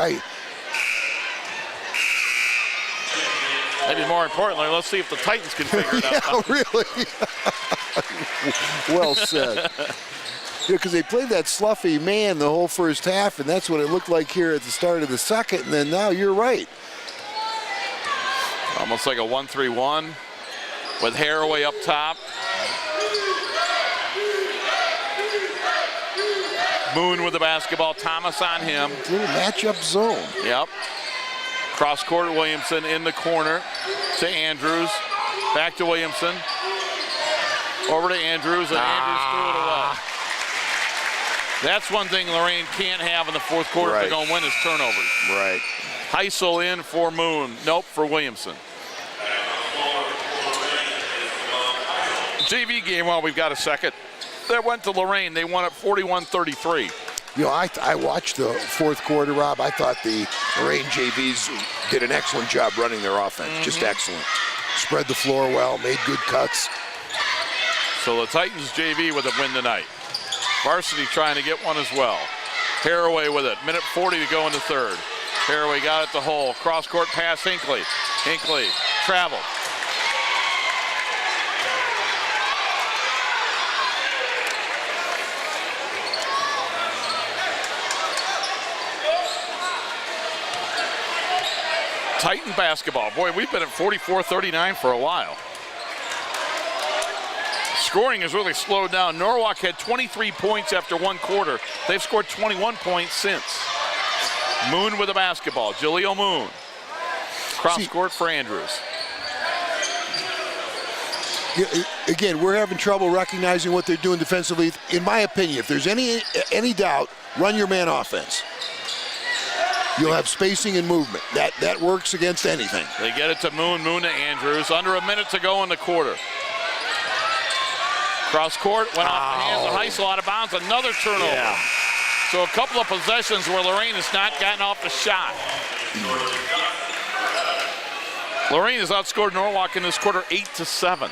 Maybe more importantly, let's see if the Titans can figure it out. Yeah, really. Well said. Because they played that sloughy man the whole first half, and that's what it looked like here at the start of the second, and then now you're right. Almost like a 1-3-1 with Haraway up top. Moon with the basketball, Thomas on him. Little matchup zone. Yep. Cross court, Williamson in the corner to Andrews. Back to Williamson. Over to Andrews, and Andrews threw it away. That's one thing Lorain can't have in the fourth quarter if they're going to win is turnovers. Right. Heisel in for Moon. Nope, for Williamson. JV game, well, we've got a second. That went to Lorain. They won at 41-33. You know, I watched the fourth quarter, Rob. I thought the Lorain JVs did an excellent job running their offense. Just excellent. Spread the floor well, made good cuts. So the Titans JV with a win tonight. Varsity trying to get one as well. Haraway with it. Minute 40 to go in the third. Haraway got it to Hull. Cross-court pass, Hinckley. Hinckley traveled. Titan basketball. Boy, we've been at 44-39 for a while. Scoring has really slowed down. Norwalk had 23 points after one quarter. They've scored 21 points since. Moon with the basketball. Jaleel Moon. Cross court for Andrews. Again, we're having trouble recognizing what they're doing defensively. In my opinion, if there's any doubt, run your man offense. You'll have spacing and movement. That works against anything. They get it to Moon. Moon to Andrews. Under a minute to go in the quarter. Cross court went off the hands of Heisel, out of bounds. Another turnover. Yeah. So a couple of possessions where Lorain has not gotten off the shot. Lorain has outscored Norwalk in this quarter 8-7.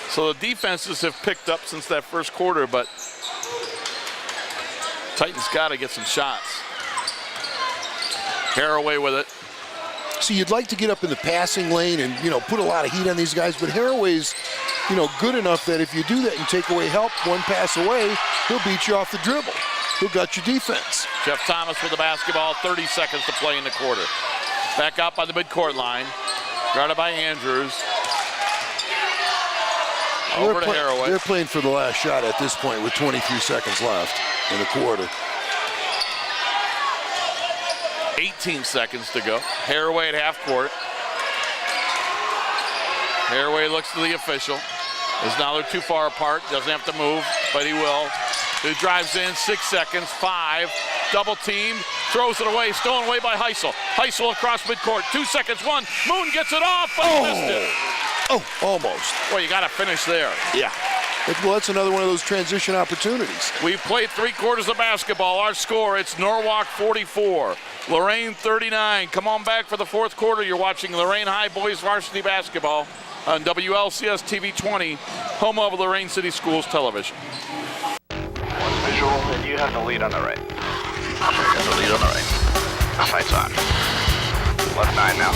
So the defenses have picked up since that first quarter, but Titans got to get some shots. Haraway with it. See, you'd like to get up in the passing lane and, put a lot of heat on these guys, but Haraway's, good enough that if you do that and take away help, one pass away, he'll beat you off the dribble. He'll gut your defense. Jeff Thomas with the basketball, 30 seconds to play in the quarter. Back up on the midcourt line, guarded by Andrews. Over to Haraway. They're playing for the last shot at this point with 23 seconds left in the quarter. 18 seconds to go. Haraway at half court. Haraway looks to the official. As now they're too far apart. Doesn't have to move, but he will. He drives in, 6 seconds, 5. Double team, throws it away, stolen away by Heisel. Heisel across midcourt, 2 seconds, 1. Moon gets it off, but he missed it. Oh, almost. Well, you got to finish there. Yeah. Well, that's another one of those transition opportunities. We've played 3 quarters of basketball. Our score, it's Norwalk 44, Lorain 39. Come on back for the fourth quarter. You're watching Lorain High Boys Varsity Basketball on WLCS TV 20, home of Lorain City Schools Television. One visual, and you have the lead on the right. You have the lead on the right. Sights on. Left 9 now.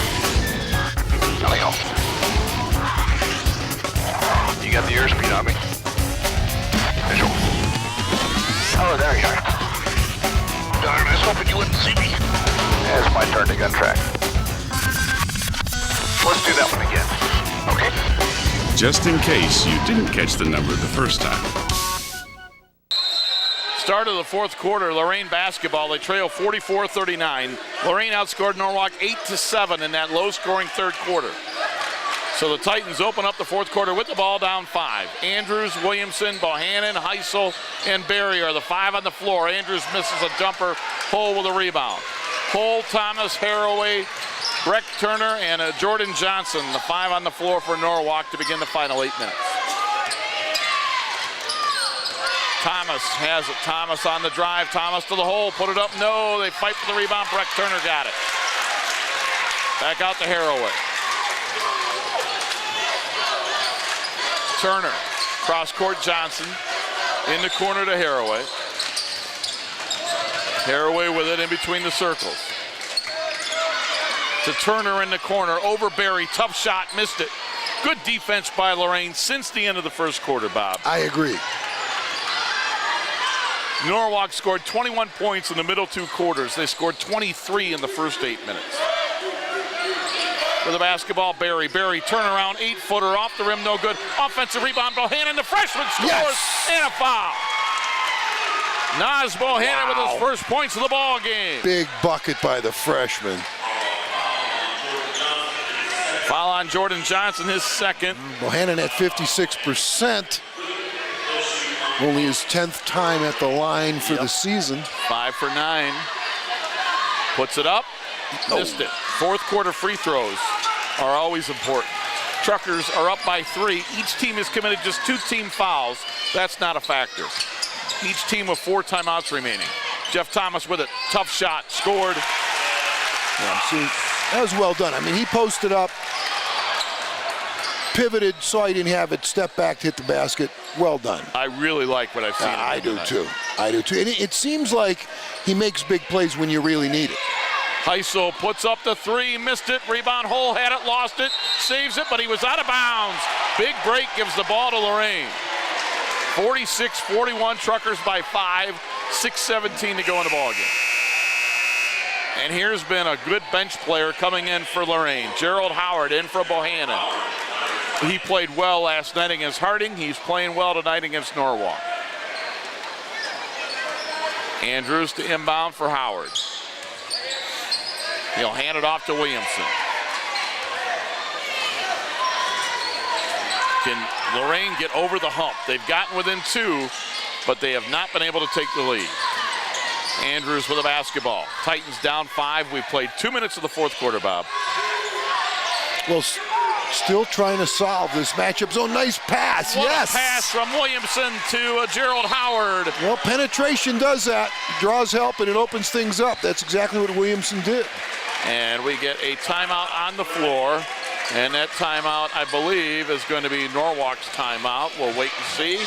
airspeed on me. Visual. Oh, there you are. Darn, I was hoping you wouldn't see me. It's my turn to gun track. Let's do that one again. Okay. Just in case you didn't catch the number the first time. Start of the fourth quarter, Lorain basketball. They trail 44-39. Lorain outscored Norwalk 8-7 in that low-scoring third quarter. So the Titans open up the fourth quarter with the ball down 5. Andrews, Williamson, Bohannon, Heisel, and Barry are the 5 on the floor. Andrews misses a jumper. Hull with a rebound. Hull, Thomas, Haraway, Breck Turner, and Jordan Johnson, the 5 on the floor for Norwalk to begin the final 8 minutes. Thomas has it. Thomas on the drive. Thomas to the hole. Put it up. No. They fight for the rebound. Breck Turner got it. Back out to Haraway. Turner. Cross court Johnson. In the corner to Haraway. Haraway with it in between the circles. To Turner in the corner. Over Barry. Tough shot. Missed it. Good defense by Lorain since the end of the first quarter, Bob. I agree. Norwalk scored 21 points in the middle 2 quarters. They scored 23 in the first 8 minutes. For the basketball, Barry. Barry, turnaround, 8-footer off the rim, no good. Offensive rebound, Bohannon, the freshman scores, and a foul. Naz Bohannon with his first points of the ball game. Big bucket by the freshman. Foul on Jordan Johnson, his second. Bohannon at 56%. Only his 10th time at the line for the season. 5 for 9. Puts it up. Missed it. Fourth quarter free throws are always important. Truckers are up by 3. Each team has committed just 2 team fouls. That's not a factor. Each team with 4 timeouts remaining. Jeff Thomas with it. Tough shot. Scored. Yeah, see, that was well done. I mean, he posted up, pivoted, saw he didn't have it, stepped back, hit the basket. Well done. I really like what I've seen. I do too. I do too. And it seems like he makes big plays when you really need it. Heisel puts up the 3, missed it. Rebound, Hull had it, lost it, saves it, but he was out of bounds. Big break gives the ball to Lorain. 46-41, Truckers by 5, 6:17 to go in the ball game. And here's been a good bench player coming in for Lorain. Gerald Howard in for Bohannon. He played well last night against Harding. He's playing well tonight against Norwalk. Andrews to inbound for Howard. He'll hand it off to Williamson. Can Lorain get over the hump? They've gotten within 2, but they have not been able to take the lead. Andrews with a basketball. Titans down 5. We've played 2 minutes of the fourth quarter, Bob. Well, still trying to solve this matchup. So nice pass, what yes. A pass from Williamson to Gerald Howard. Well, penetration does that. Draws help and it opens things up. That's exactly what Williamson did. And we get a timeout on the floor. And that timeout, I believe, is going to be Norwalk's timeout. We'll wait and see.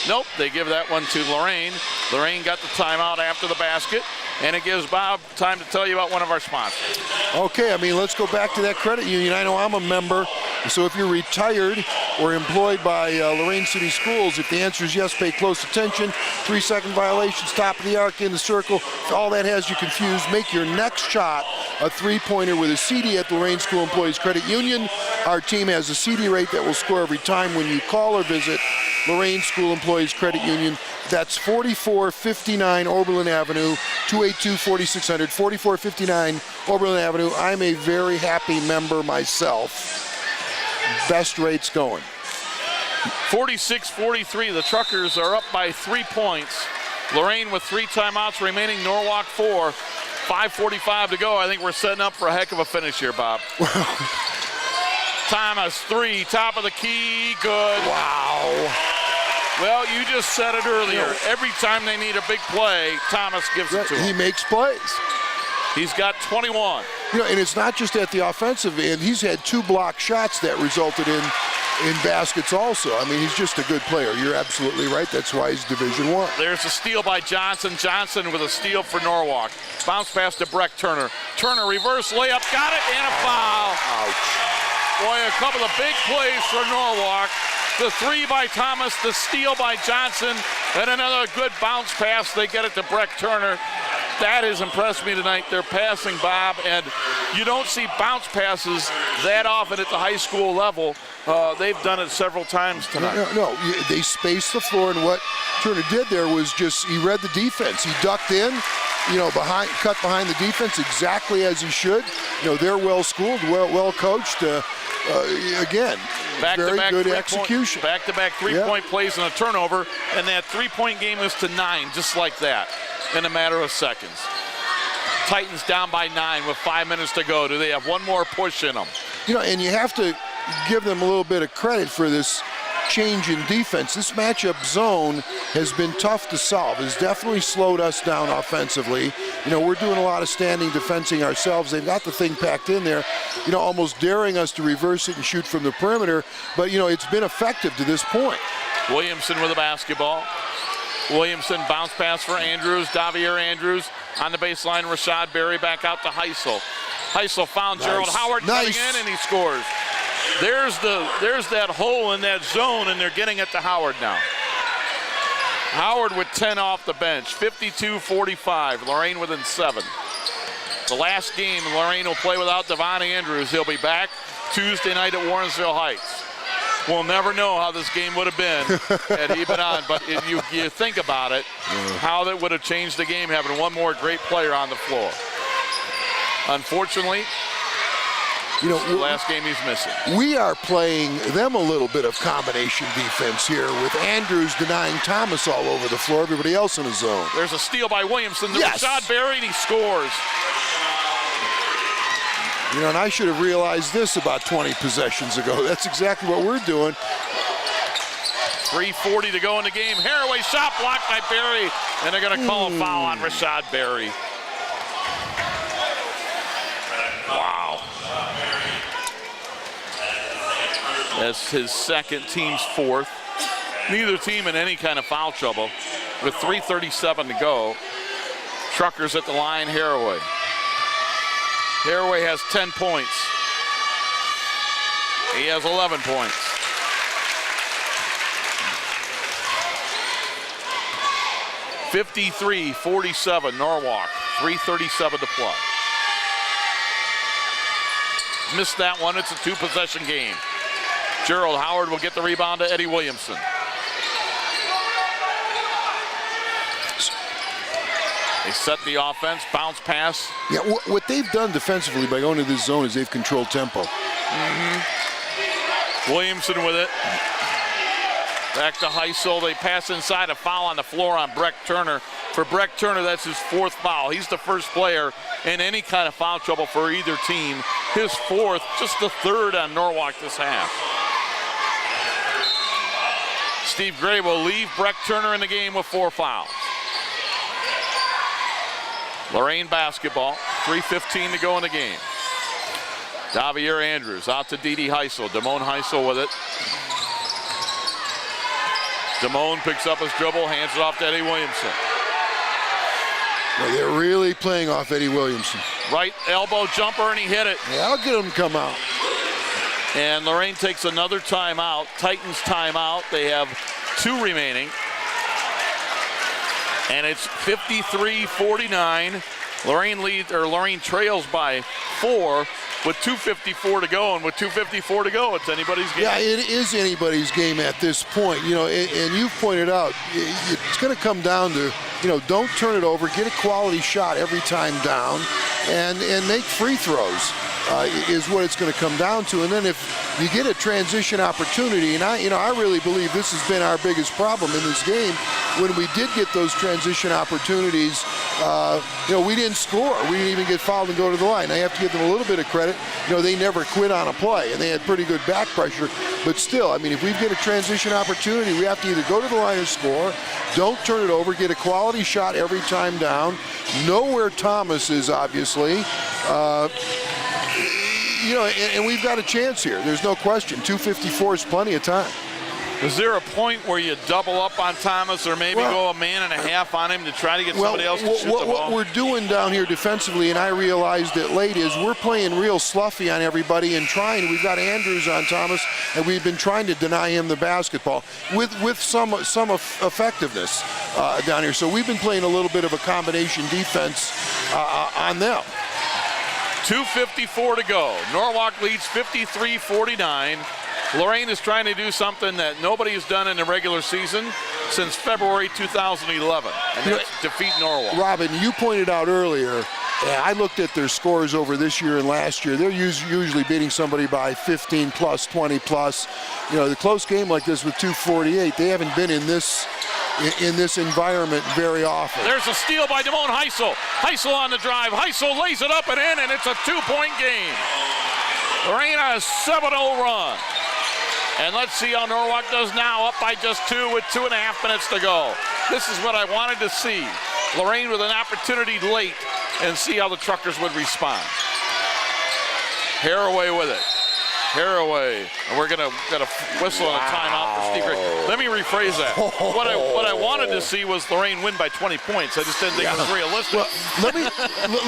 Nope, they give that one to Lorain. Lorain got the timeout after the basket. And it gives Bob time to tell you about one of our sponsors. Okay, I mean, let's go back to that credit union. I know I'm a member, so if you're retired or employed by Lorain City Schools, if the answer is yes, pay close attention. 3-second violations, top of the arc, in the circle. If all that has you confused, make your next shot a 3-pointer with a CD at the Lorain School Employees Credit Union. Our team has a CD rate that will score every time when you call or visit Lorain School Employees Credit Union. That's 4459 Oberlin Avenue, 282-4600, 4459 Oberlin Avenue. I'm a very happy member myself. Best rates going. 46-43, the Truckers are up by 3 points. Lorain with 3 timeouts remaining, Norwalk 4. 5:45 to go. I think we're setting up for a heck of a finish here, Bob. Thomas, 3, top of the key, good. Wow. Well, you just said it earlier. Every time they need a big play, Thomas gives it to him. He makes plays. He's got 21. You know, and it's not just at the offensive end. He's had 2 block shots that resulted in baskets also. I mean, he's just a good player. You're absolutely right. That's why he's Division I. There's a steal by Johnson. Johnson with a steal for Norwalk. Bounce pass to Breck Turner. Turner reverse layup, got it, and a foul. Ouch. Boy, a couple of big plays for Norwalk. The three by Thomas, the steal by Johnson, and another good bounce pass. They get it to Breck Turner. That has impressed me tonight. They're passing, Bob, and you don't see bounce passes that often at the high school level. They've done it several times tonight. No, they spaced the floor, and what Turner did there was just, he read the defense. He ducked in, cut behind the defense exactly as he should. They're well schooled, well coached. Again, very good execution. Back-to-back three-point plays and a turnover, and that three-point game is to 9, just like that, in a matter of seconds. Titans down by 9 with 5 minutes to go. Do they have one more push in them? And you have to give them a little bit of credit for this change in defense. This matchup zone has been tough to solve. It's definitely slowed us down offensively. We're doing a lot of standing defensing ourselves. They've got the thing packed in there, almost daring us to reverse it and shoot from the perimeter, but it's been effective to this point. Williamson with the basketball. Williamson bounce pass for Andrews. Davier Andrews on the baseline. Rashad Berry back out to Heisel. Heisel found Gerald Howard coming in, and he scores. There's that hole in that zone, and they're getting it to Howard now. Howard with 10 off the bench, 52-45. Lorain within 7. The last game, Lorain will play without Devon Andrews. He'll be back Tuesday night at Warrensville Heights. We'll never know how this game would have been had he been on, but if you think about it, how that would have changed the game having one more great player on the floor. Unfortunately, the last game he's missing. We are playing them a little bit of combination defense here with Andrews denying Thomas all over the floor, everybody else in the zone. There's a steal by Williamson. Rashad Berry, and he scores. And I should have realized this about 20 possessions ago. That's exactly what we're doing. 3:40 to go in the game. Haraway shot blocked by Berry, and they're going to call a foul on Rashad Berry. Wow. That's his second, team's fourth. Neither team in any kind of foul trouble. With 3:37 to go, Truckers at the line, Haraway. Haraway has 10 points. He has 11 points. (53-47) Norwalk. 3:37 to play. Missed that one. It's a two-possession game. Gerald Howard will get the rebound to Eddie Williamson. They set the offense, bounce pass. Yeah, what they've done defensively by going to this zone is they've controlled tempo. Williamson with it. Back to Heisel. They pass inside, a foul on the floor on Breck Turner. For Breck Turner, that's his fourth foul. He's the first player in any kind of foul trouble for either team. His fourth, just the third on Norwalk this half. Steve Gray will leave Breck Turner in the game with 4 fouls. Lorain basketball, 3:15 to go in the game. Davier Andrews out to Dede Heisel. Damone Heisel with it. Damone picks up his dribble, hands it off to Eddie Williamson. Well, they're really playing off Eddie Williamson. Right elbow jumper, and he hit it. Yeah, I'll get him to come out. And Lorain takes another timeout. Titans timeout. They have 2 remaining. And it's 53-49. Lorain trails by 4 with 2:54 to go, and with 2:54 to go, it's anybody's game. Yeah, it is anybody's game at this point. And you've pointed out, it's going to come down to, don't turn it over, get a quality shot every time down, and make free throws. Is what it's going to come down to. And then if you get a transition opportunity, and I really believe this has been our biggest problem in this game. When we did get those transition opportunities, we didn't score. We didn't even get fouled and go to the line. I have to give them a little bit of credit. They never quit on a play, and they had pretty good back pressure. But still, if we get a transition opportunity, we have to either go to the line and score, don't turn it over, get a quality shot every time down, know where Thomas is, obviously. And we've got a chance here. There's no question. 2:54 is plenty of time. Was there a point where you double up on Thomas or maybe go a man and a half on him to try to get somebody else to shoot the ball? What we're doing down here defensively, and I realized it late, is we're playing real sluffy on everybody and trying. We've got Andrews on Thomas, and we've been trying to deny him the basketball with some effectiveness down here. So we've been playing a little bit of a combination defense on them. 2:54 to go. Norwalk leads 53-49. Lorain is trying to do something that nobody has done in the regular season since February 2011, and that's defeat Norwalk. Robin, you pointed out earlier, I looked at their scores over this year and last year. They're usually beating somebody by 15 plus, 20 plus. You know, the close game like this with 248, they haven't been in this environment very often. There's a steal by Damone Heisel. Heisel on the drive. Heisel lays it up and in, and it's a 2-point game. Lorain on a 7-0 run. And let's see how Norwalk does now, up by just 2 with 2.5 minutes to go. This is what I wanted to see. Lorain with an opportunity late, and see how the Truckers would respond. Haraway with it. Haraway. And we're gonna whistle on a timeout for Steve Gray. Let me rephrase that. What I wanted to see was Lorain win by 20 points. I just didn't think it was realistic. Well,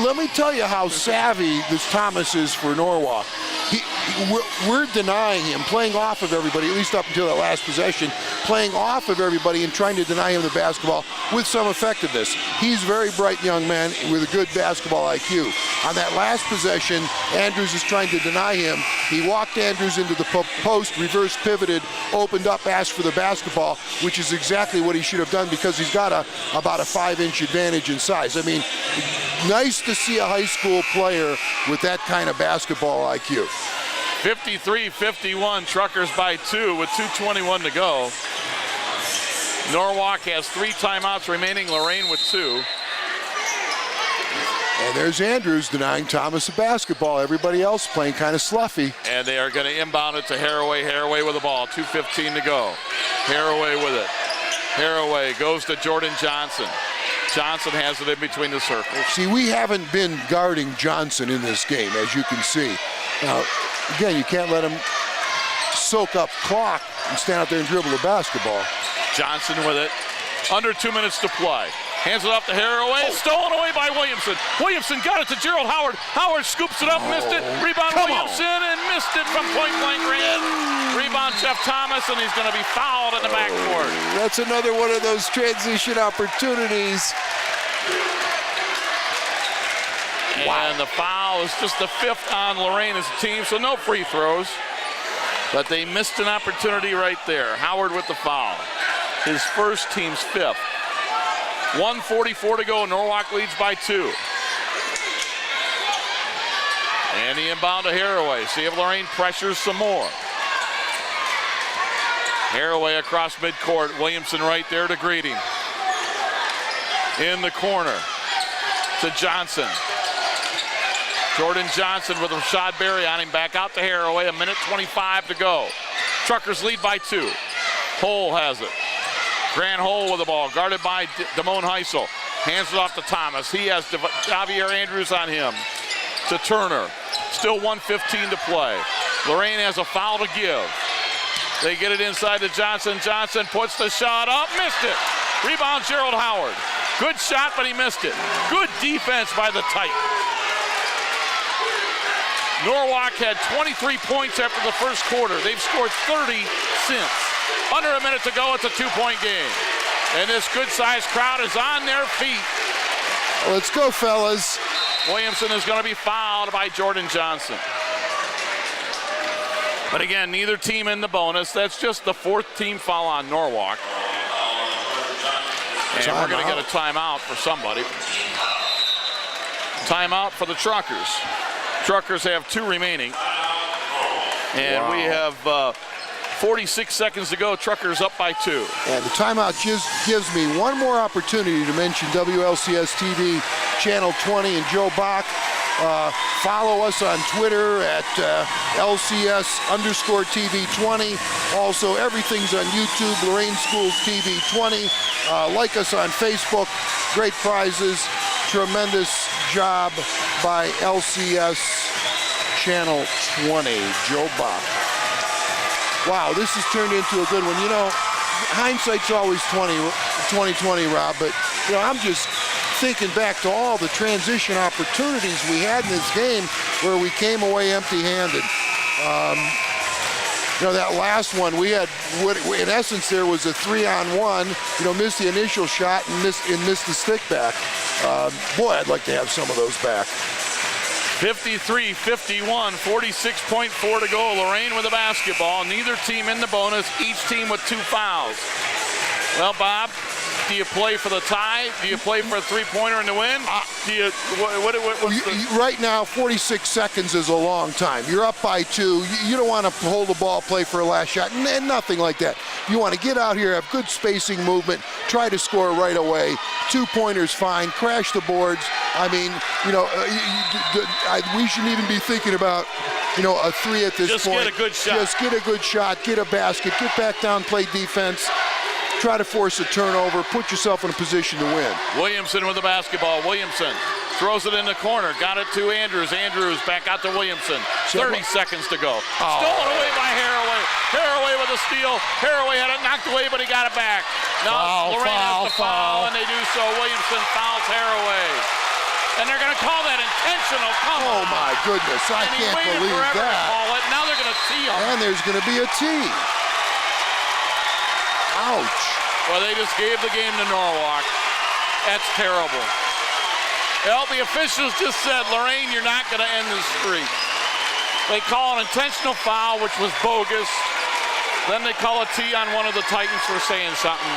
let me tell you how savvy this Thomas is for Norwalk. We're denying him, playing off of everybody, at least up until that last possession, playing off of everybody and trying to deny him the basketball with some effectiveness. He's a very bright young man with a good basketball IQ. On that last possession, Andrews is trying to deny him. He walked Andrews into the post, reverse pivoted, opened up, asked for the basketball, which is exactly what he should have done because he's got about a 5-inch advantage in size. I mean, nice to see a high school player with that kind of basketball IQ. 53-51, Truckers by 2 with 2:21 to go. Norwalk has 3 timeouts remaining, Lorain with 2. And there's Andrews denying Thomas the basketball. Everybody else playing kind of sluffy. And they are going to inbound it to Haraway. Haraway with the ball, 2:15 to go. Haraway with it. Haraway goes to Jordan Johnson. Johnson has it in between the circles. See, we haven't been guarding Johnson in this game, as you can see. Now, again, you can't let him soak up clock and stand out there and dribble the basketball. Johnson with it. Under 2 minutes to play. Hands it off to Haraway. Stolen away by Williamson. Williamson got it to Gerald Howard. Howard scoops it up, missed it. Rebound Williamson and missed it from point blank range. Rebound Jeff Thomas, and he's going to be fouled in the backcourt. That's another one of those transition opportunities. And the foul is just the 5th on Lorain as a team, so no free throws. But they missed an opportunity right there. Howard with the foul. His first, team's 5th. 1:44 to go. Norwalk leads by 2. And the inbound to Haraway. See if Lorain pressures some more. Haraway across midcourt. Williamson right there to greet him. In the corner to Johnson. Jordan Johnson with Rashad Berry on him. Back out to Haraway. 1:25 to go. Truckers lead by 2. Hole has it. Grant Hole with the ball, guarded by Damone Heisel. Hands it off to Thomas. He has Javier Andrews on him. To Turner. Still 1:15 to play. Lorain has a foul to give. They get it inside to Johnson. Johnson puts the shot up, missed it. Rebound Gerald Howard. Good shot, but he missed it. Good defense by the Titans. Norwalk had 23 points after the first quarter. They've scored 30 since. Under a minute to go, it's a 2-point game. And this good-sized crowd is on their feet. Let's go, fellas. Williamson is going to be fouled by Jordan Johnson. But again, neither team in the bonus. That's just the 4th team foul on Norwalk. And we're going to get a timeout for somebody. Timeout for the Truckers. Truckers have 2 remaining. And we have 46 seconds to go. Truckers up by 2. And the timeout just gives me one more opportunity to mention WLCS TV Channel 20 and Joe Bach. Follow us on Twitter at LCS_TV20. Also, everything's on YouTube, Lorain Schools TV 20. Like us on Facebook. Great prizes. Tremendous job by LCS Channel 20. Joe Bach. Wow, this has turned into a good one. You know, hindsight's always 20/20, Rob, but you know, I'm just thinking back to all the transition opportunities we had in this game where we came away empty-handed. You know, that last one, we had, in essence, there was a 3-on-1, you know, missed the initial shot and missed the stick back. Boy, I'd like to have some of those back. 53-51, 46.4 to go. Lorain with the basketball. Neither team in the bonus, each team with 2 fouls. Well, Bob, do you play for the tie? Do you play for a three-pointer and the win? Right now, 46 seconds is a long time. You're up by 2. You don't want to hold the ball, play for a last shot, and nothing like that. You want to get out here, have good spacing movement, try to score right away. 2-pointers fine, crash the boards. I mean, you know, we shouldn't even be thinking about, you know, a 3 at this point. Just get a good shot. Just get a good shot, get a basket, get back down, play defense. Try to force a turnover, put yourself in a position to win. Williamson with the basketball. Williamson throws it in the corner. Got it to Andrews. Andrews back out to Williamson. 30 seconds to go. Stolen away by Haraway. Haraway with a steal. Haraway had it knocked away, but he got it back. Now Lorain has the foul, and they do so. Williamson fouls Haraway. And they're going to call that intentional. Oh, my goodness. I can't believe that. To call it. Now they're going to tee him. And there's going to be a tee. Ouch. Well, they just gave the game to Norwalk. That's terrible. Well, the officials just said, Lorain, you're not going to end this streak. They call an intentional foul, which was bogus. Then they call a tee on one of the Titans for saying something.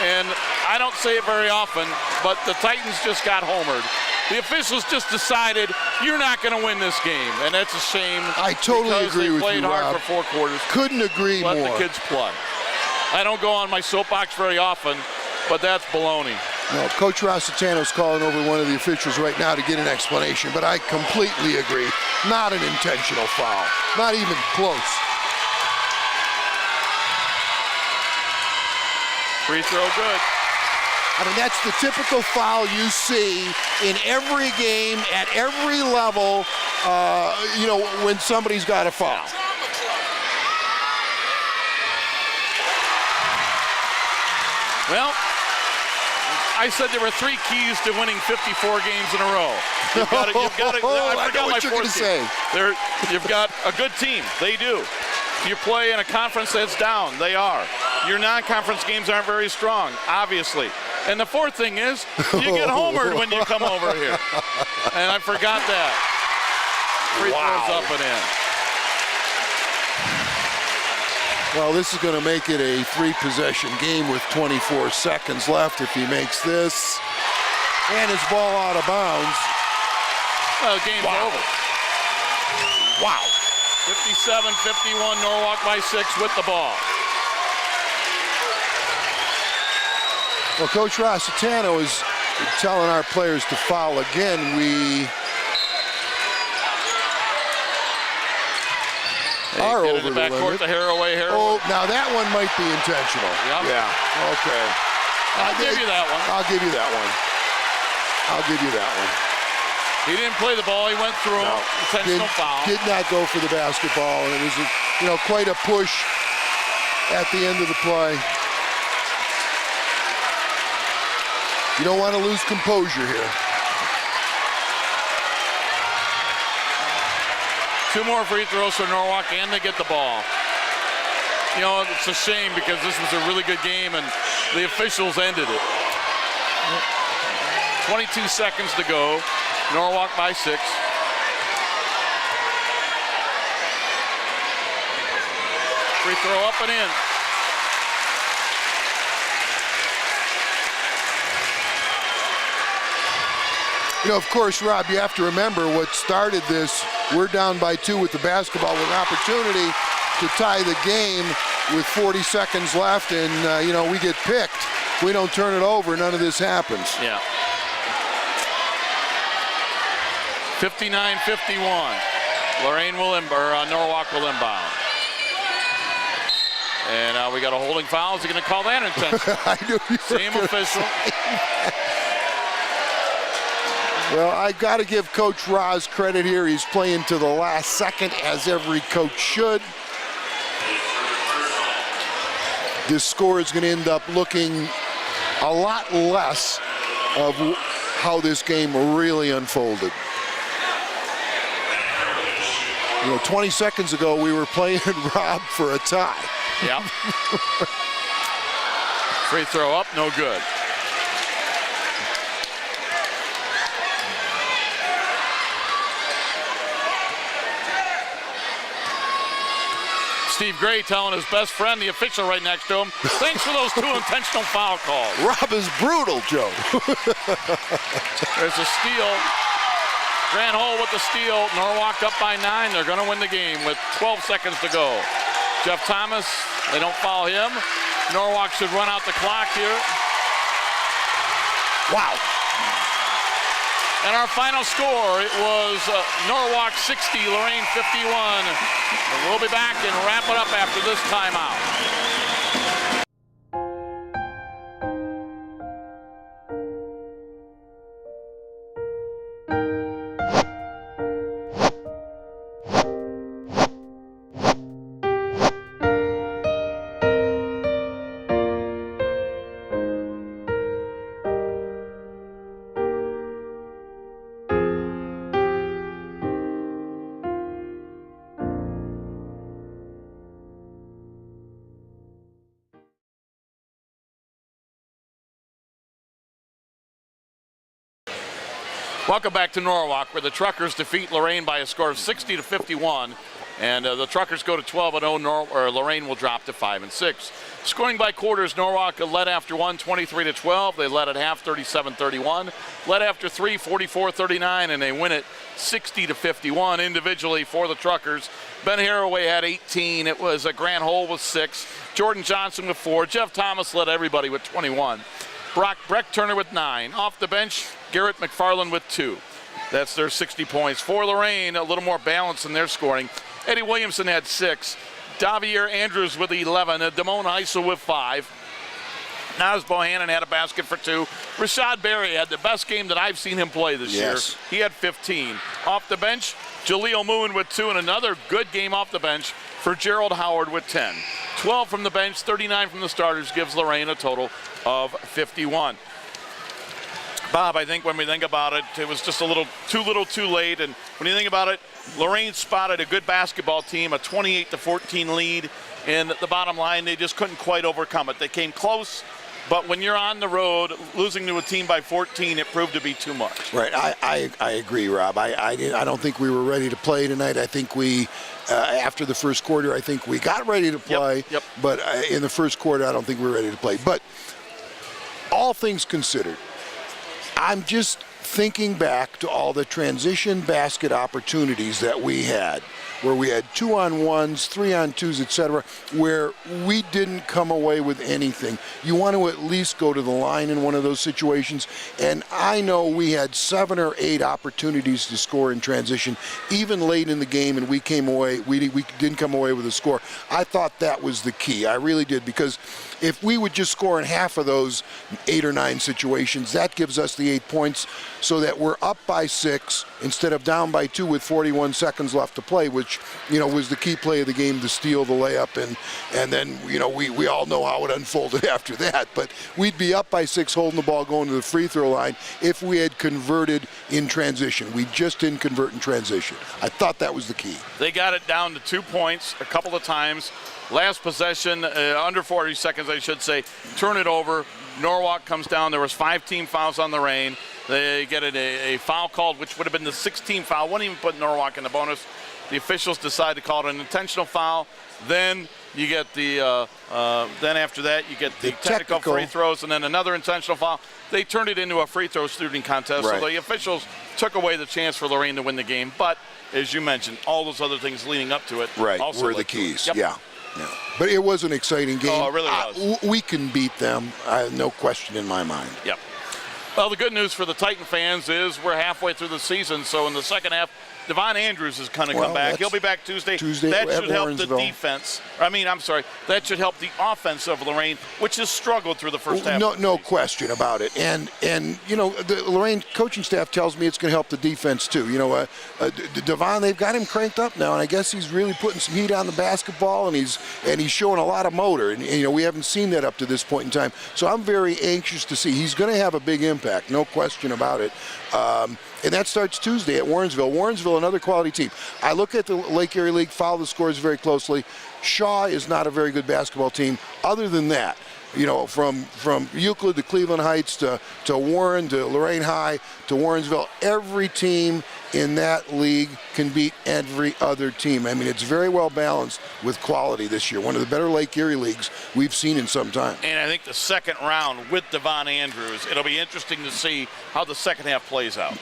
And I don't say it very often, but the Titans just got homered. The officials just decided you're not going to win this game, and that's a shame. I totally agree with you, Rob. They played hard for 4 quarters. Couldn't agree more. Let the kids play. I don't go on my soapbox very often, but that's baloney. No, Coach Rossitano's calling over one of the officials right now to get an explanation, but I completely agree. Not an intentional foul. Not even close. Free throw good. I mean, that's the typical foul you see in every game at every level, you know, when somebody's got a foul. Well, I said there were 3 keys to winning 54 games in a row. You've got to, I forgot my 4th key. You've got a good team. They do. You play in a conference that's down. They are. Your non-conference games aren't very strong, obviously. And the 4th thing is, you get homered when you come over here. And I forgot that. Free throws up and in. Well, this is going to make it a 3-possession game with 24 seconds left if he makes this. And his ball out of bounds. Well, game's over. Wow. 57-51, Norwalk by 6 with the ball. Well, Coach Rossitano is telling our players to foul again. We are over the backcourt to Haraway. Oh, now that one might be intentional. Yep. Yeah. Okay. I'll give you that one. I'll give you that one. I'll give you that one. He didn't play the ball. He went through him. Intentional foul. Did not go for the basketball, and it was, you know, quite a push at the end of the play. You don't want to lose composure here. 2 more free throws for Norwalk, and they get the ball. You know, it's a shame because this was a really good game, and the officials ended it. 22 seconds to go. Norwalk by 6. Free throw up and in. You know, of course, Rob, you have to remember what started this. We're down by 2 with the basketball with an opportunity to tie the game with 40 seconds left, and, you know, we get picked. If we don't turn it over, none of this happens. Yeah. 59-51. Lorain will Norwalk will inbound. And we got a holding foul. Is he going to call that intentional? I knew you were Same official. Well, I got to give Coach Roz credit here. He's playing to the last second, as every coach should. this score is going to end up looking a lot less of how this game really unfolded. 20 seconds ago, we were playing Rob for a tie. Yep. Free throw up, no good. Steve Gray telling his best friend, the official right next to him, thanks for those 2 intentional foul calls. Rob is brutal, Joe. There's a steal. Grant Hole with the steal. Norwalk up by 9. They're going to win the game with 12 seconds to go. Jeff Thomas, they don't foul him. Norwalk should run out the clock here. Wow. And our final score, it was Norwalk 60, Lorain 51. And we'll be back and wrap it up after this timeout. Welcome back to Norwalk, where the Truckers defeat Lorain by a score of 60-51. And the Truckers go to 12-0. Lorain will drop to 5-6. Scoring by quarters, Norwalk led after 1, 23-12. They led at half, 37-31. Led after 3, 44-39, and they win it 60-51. Individually for the Truckers, Ben Haraway had 18. It was Grant Hole with 6. Jordan Johnson with 4. Jeff Thomas led everybody with 21. Breck Turner with 9. Off the bench, Garrett McFarland with 2. That's their 60 points. For Lorain, a little more balance in their scoring. Eddie Williamson had 6. Davier Andrews with 11. Damone Heisel with 5. Naz Bohannon had a basket for 2. Rashad Berry had the best game that I've seen him play this year. He had 15. Off the bench, Jaleel Moon with 2, and another good game off the bench for Gerald Howard with 10. 12 from the bench, 39 from the starters gives Lorain a total of 51. Bob, I think when we think about it, it was just a little too late. And when you think about it, Lorain spotted a good basketball team, a 28-14 lead. And the bottom line, they just couldn't quite overcome it. They came close, but when you're on the road, losing to a team by 14, it proved to be too much. Right, I agree, Rob. I don't think we were ready to play tonight. I think we, after the first quarter, I think we got ready to play. Yep. But in the first quarter, I don't think we were ready to play. But all things considered, I'm just thinking back to all the transition basket opportunities that we had, where we had 2-on-1s, 3-on-2s, etc., where we didn't come away with anything. You want to at least go to the line in one of those situations, and I know we had 7 or 8 opportunities to score in transition, even late in the game, and we didn't come away with a score. I thought that was the key. I really did, because if we would just score in half of those 8 or 9 situations, that gives us the 8 points, so that we're up by 6 instead of down by 2 with 41 seconds left to play, which, was the key play of the game, to steal the layup. And then, we all know how it unfolded after that. But we'd be up by 6 holding the ball going to the free throw line if we had converted in transition. We just didn't convert in transition. I thought that was the key. They got it down to 2 points a couple of times. Last possession, under 40 seconds, I should say, turn it over. Norwalk comes down. There was 5 team fouls on Lorain. They get a foul called, which would have been the 16th foul. Wouldn't even put Norwalk in the bonus. The officials decide to call it an intentional foul. Then you get the then after that you get the technical free throws, and then another intentional foul. They turned it into a free throw shooting contest. Right. So the officials took away the chance for Lorain to win the game. But as you mentioned, all those other things leading up to it also were the keys. Yep. Yeah. But it was an exciting game. Oh, it really was. We can beat them. No question in my mind. Yep. Well, the good news for the Titan fans is we're halfway through the season, so in the second half, Devon Andrews is going to come back. He'll be back Tuesday. That should help the defense. That should help the offense of Lorain, which has struggled through the first half. No question about it. And you know, the Lorain coaching staff tells me it's going to help the defense too. You know, Devon, they've got him cranked up now, and I guess he's really putting some heat on the basketball, and he's showing a lot of motor. And you know, we haven't seen that up to this point in time. So I'm very anxious to see. He's going to have a big impact, no question about it. And that starts Tuesday at Warrensville. Warrensville, another quality team. I look at the Lake Erie League, follow the scores very closely. Shaw is not a very good basketball team. Other than that, you know, from Euclid to Cleveland Heights to Warren to Lorain High to Warrensville, every team in that league can beat every other team. I mean, it's very well balanced with quality this year. One of the better Lake Erie leagues we've seen in some time. And I think the second round with Devon Andrews, it'll be interesting to see how the second half plays out.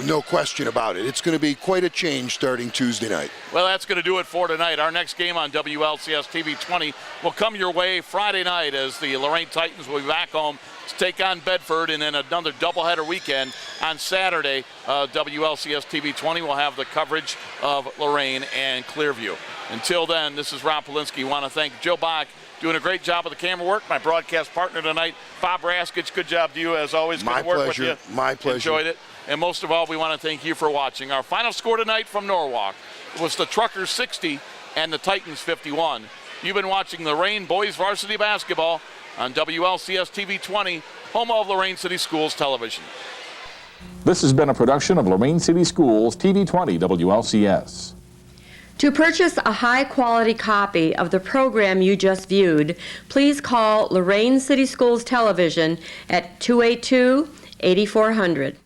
No question about it. It's going to be quite a change starting Tuesday night. Well, that's going to do it for tonight. Our next game on WLCS TV 20 will come your way Friday night as the Lorain Titans will be back home to take on Bedford, and then another doubleheader weekend on Saturday. WLCS TV 20 will have the coverage of Lorain and Clearview. Until then, this is Rob Polinsky. I want to thank Joe Bach, doing a great job of the camera work. My broadcast partner tonight, Bob Raskich. Good job to you as always. My Good to work pleasure. with you. My pleasure. Enjoyed it. And most of all, we want to thank you for watching. Our final score tonight from Norwalk was the Truckers 60 and the Titans 51. You've been watching Lorain Boys Varsity Basketball on WLCS TV 20, home of Lorain City Schools Television. This has been a production of Lorain City Schools TV 20 WLCS. To purchase a high-quality copy of the program you just viewed, please call Lorain City Schools Television at 282-8400.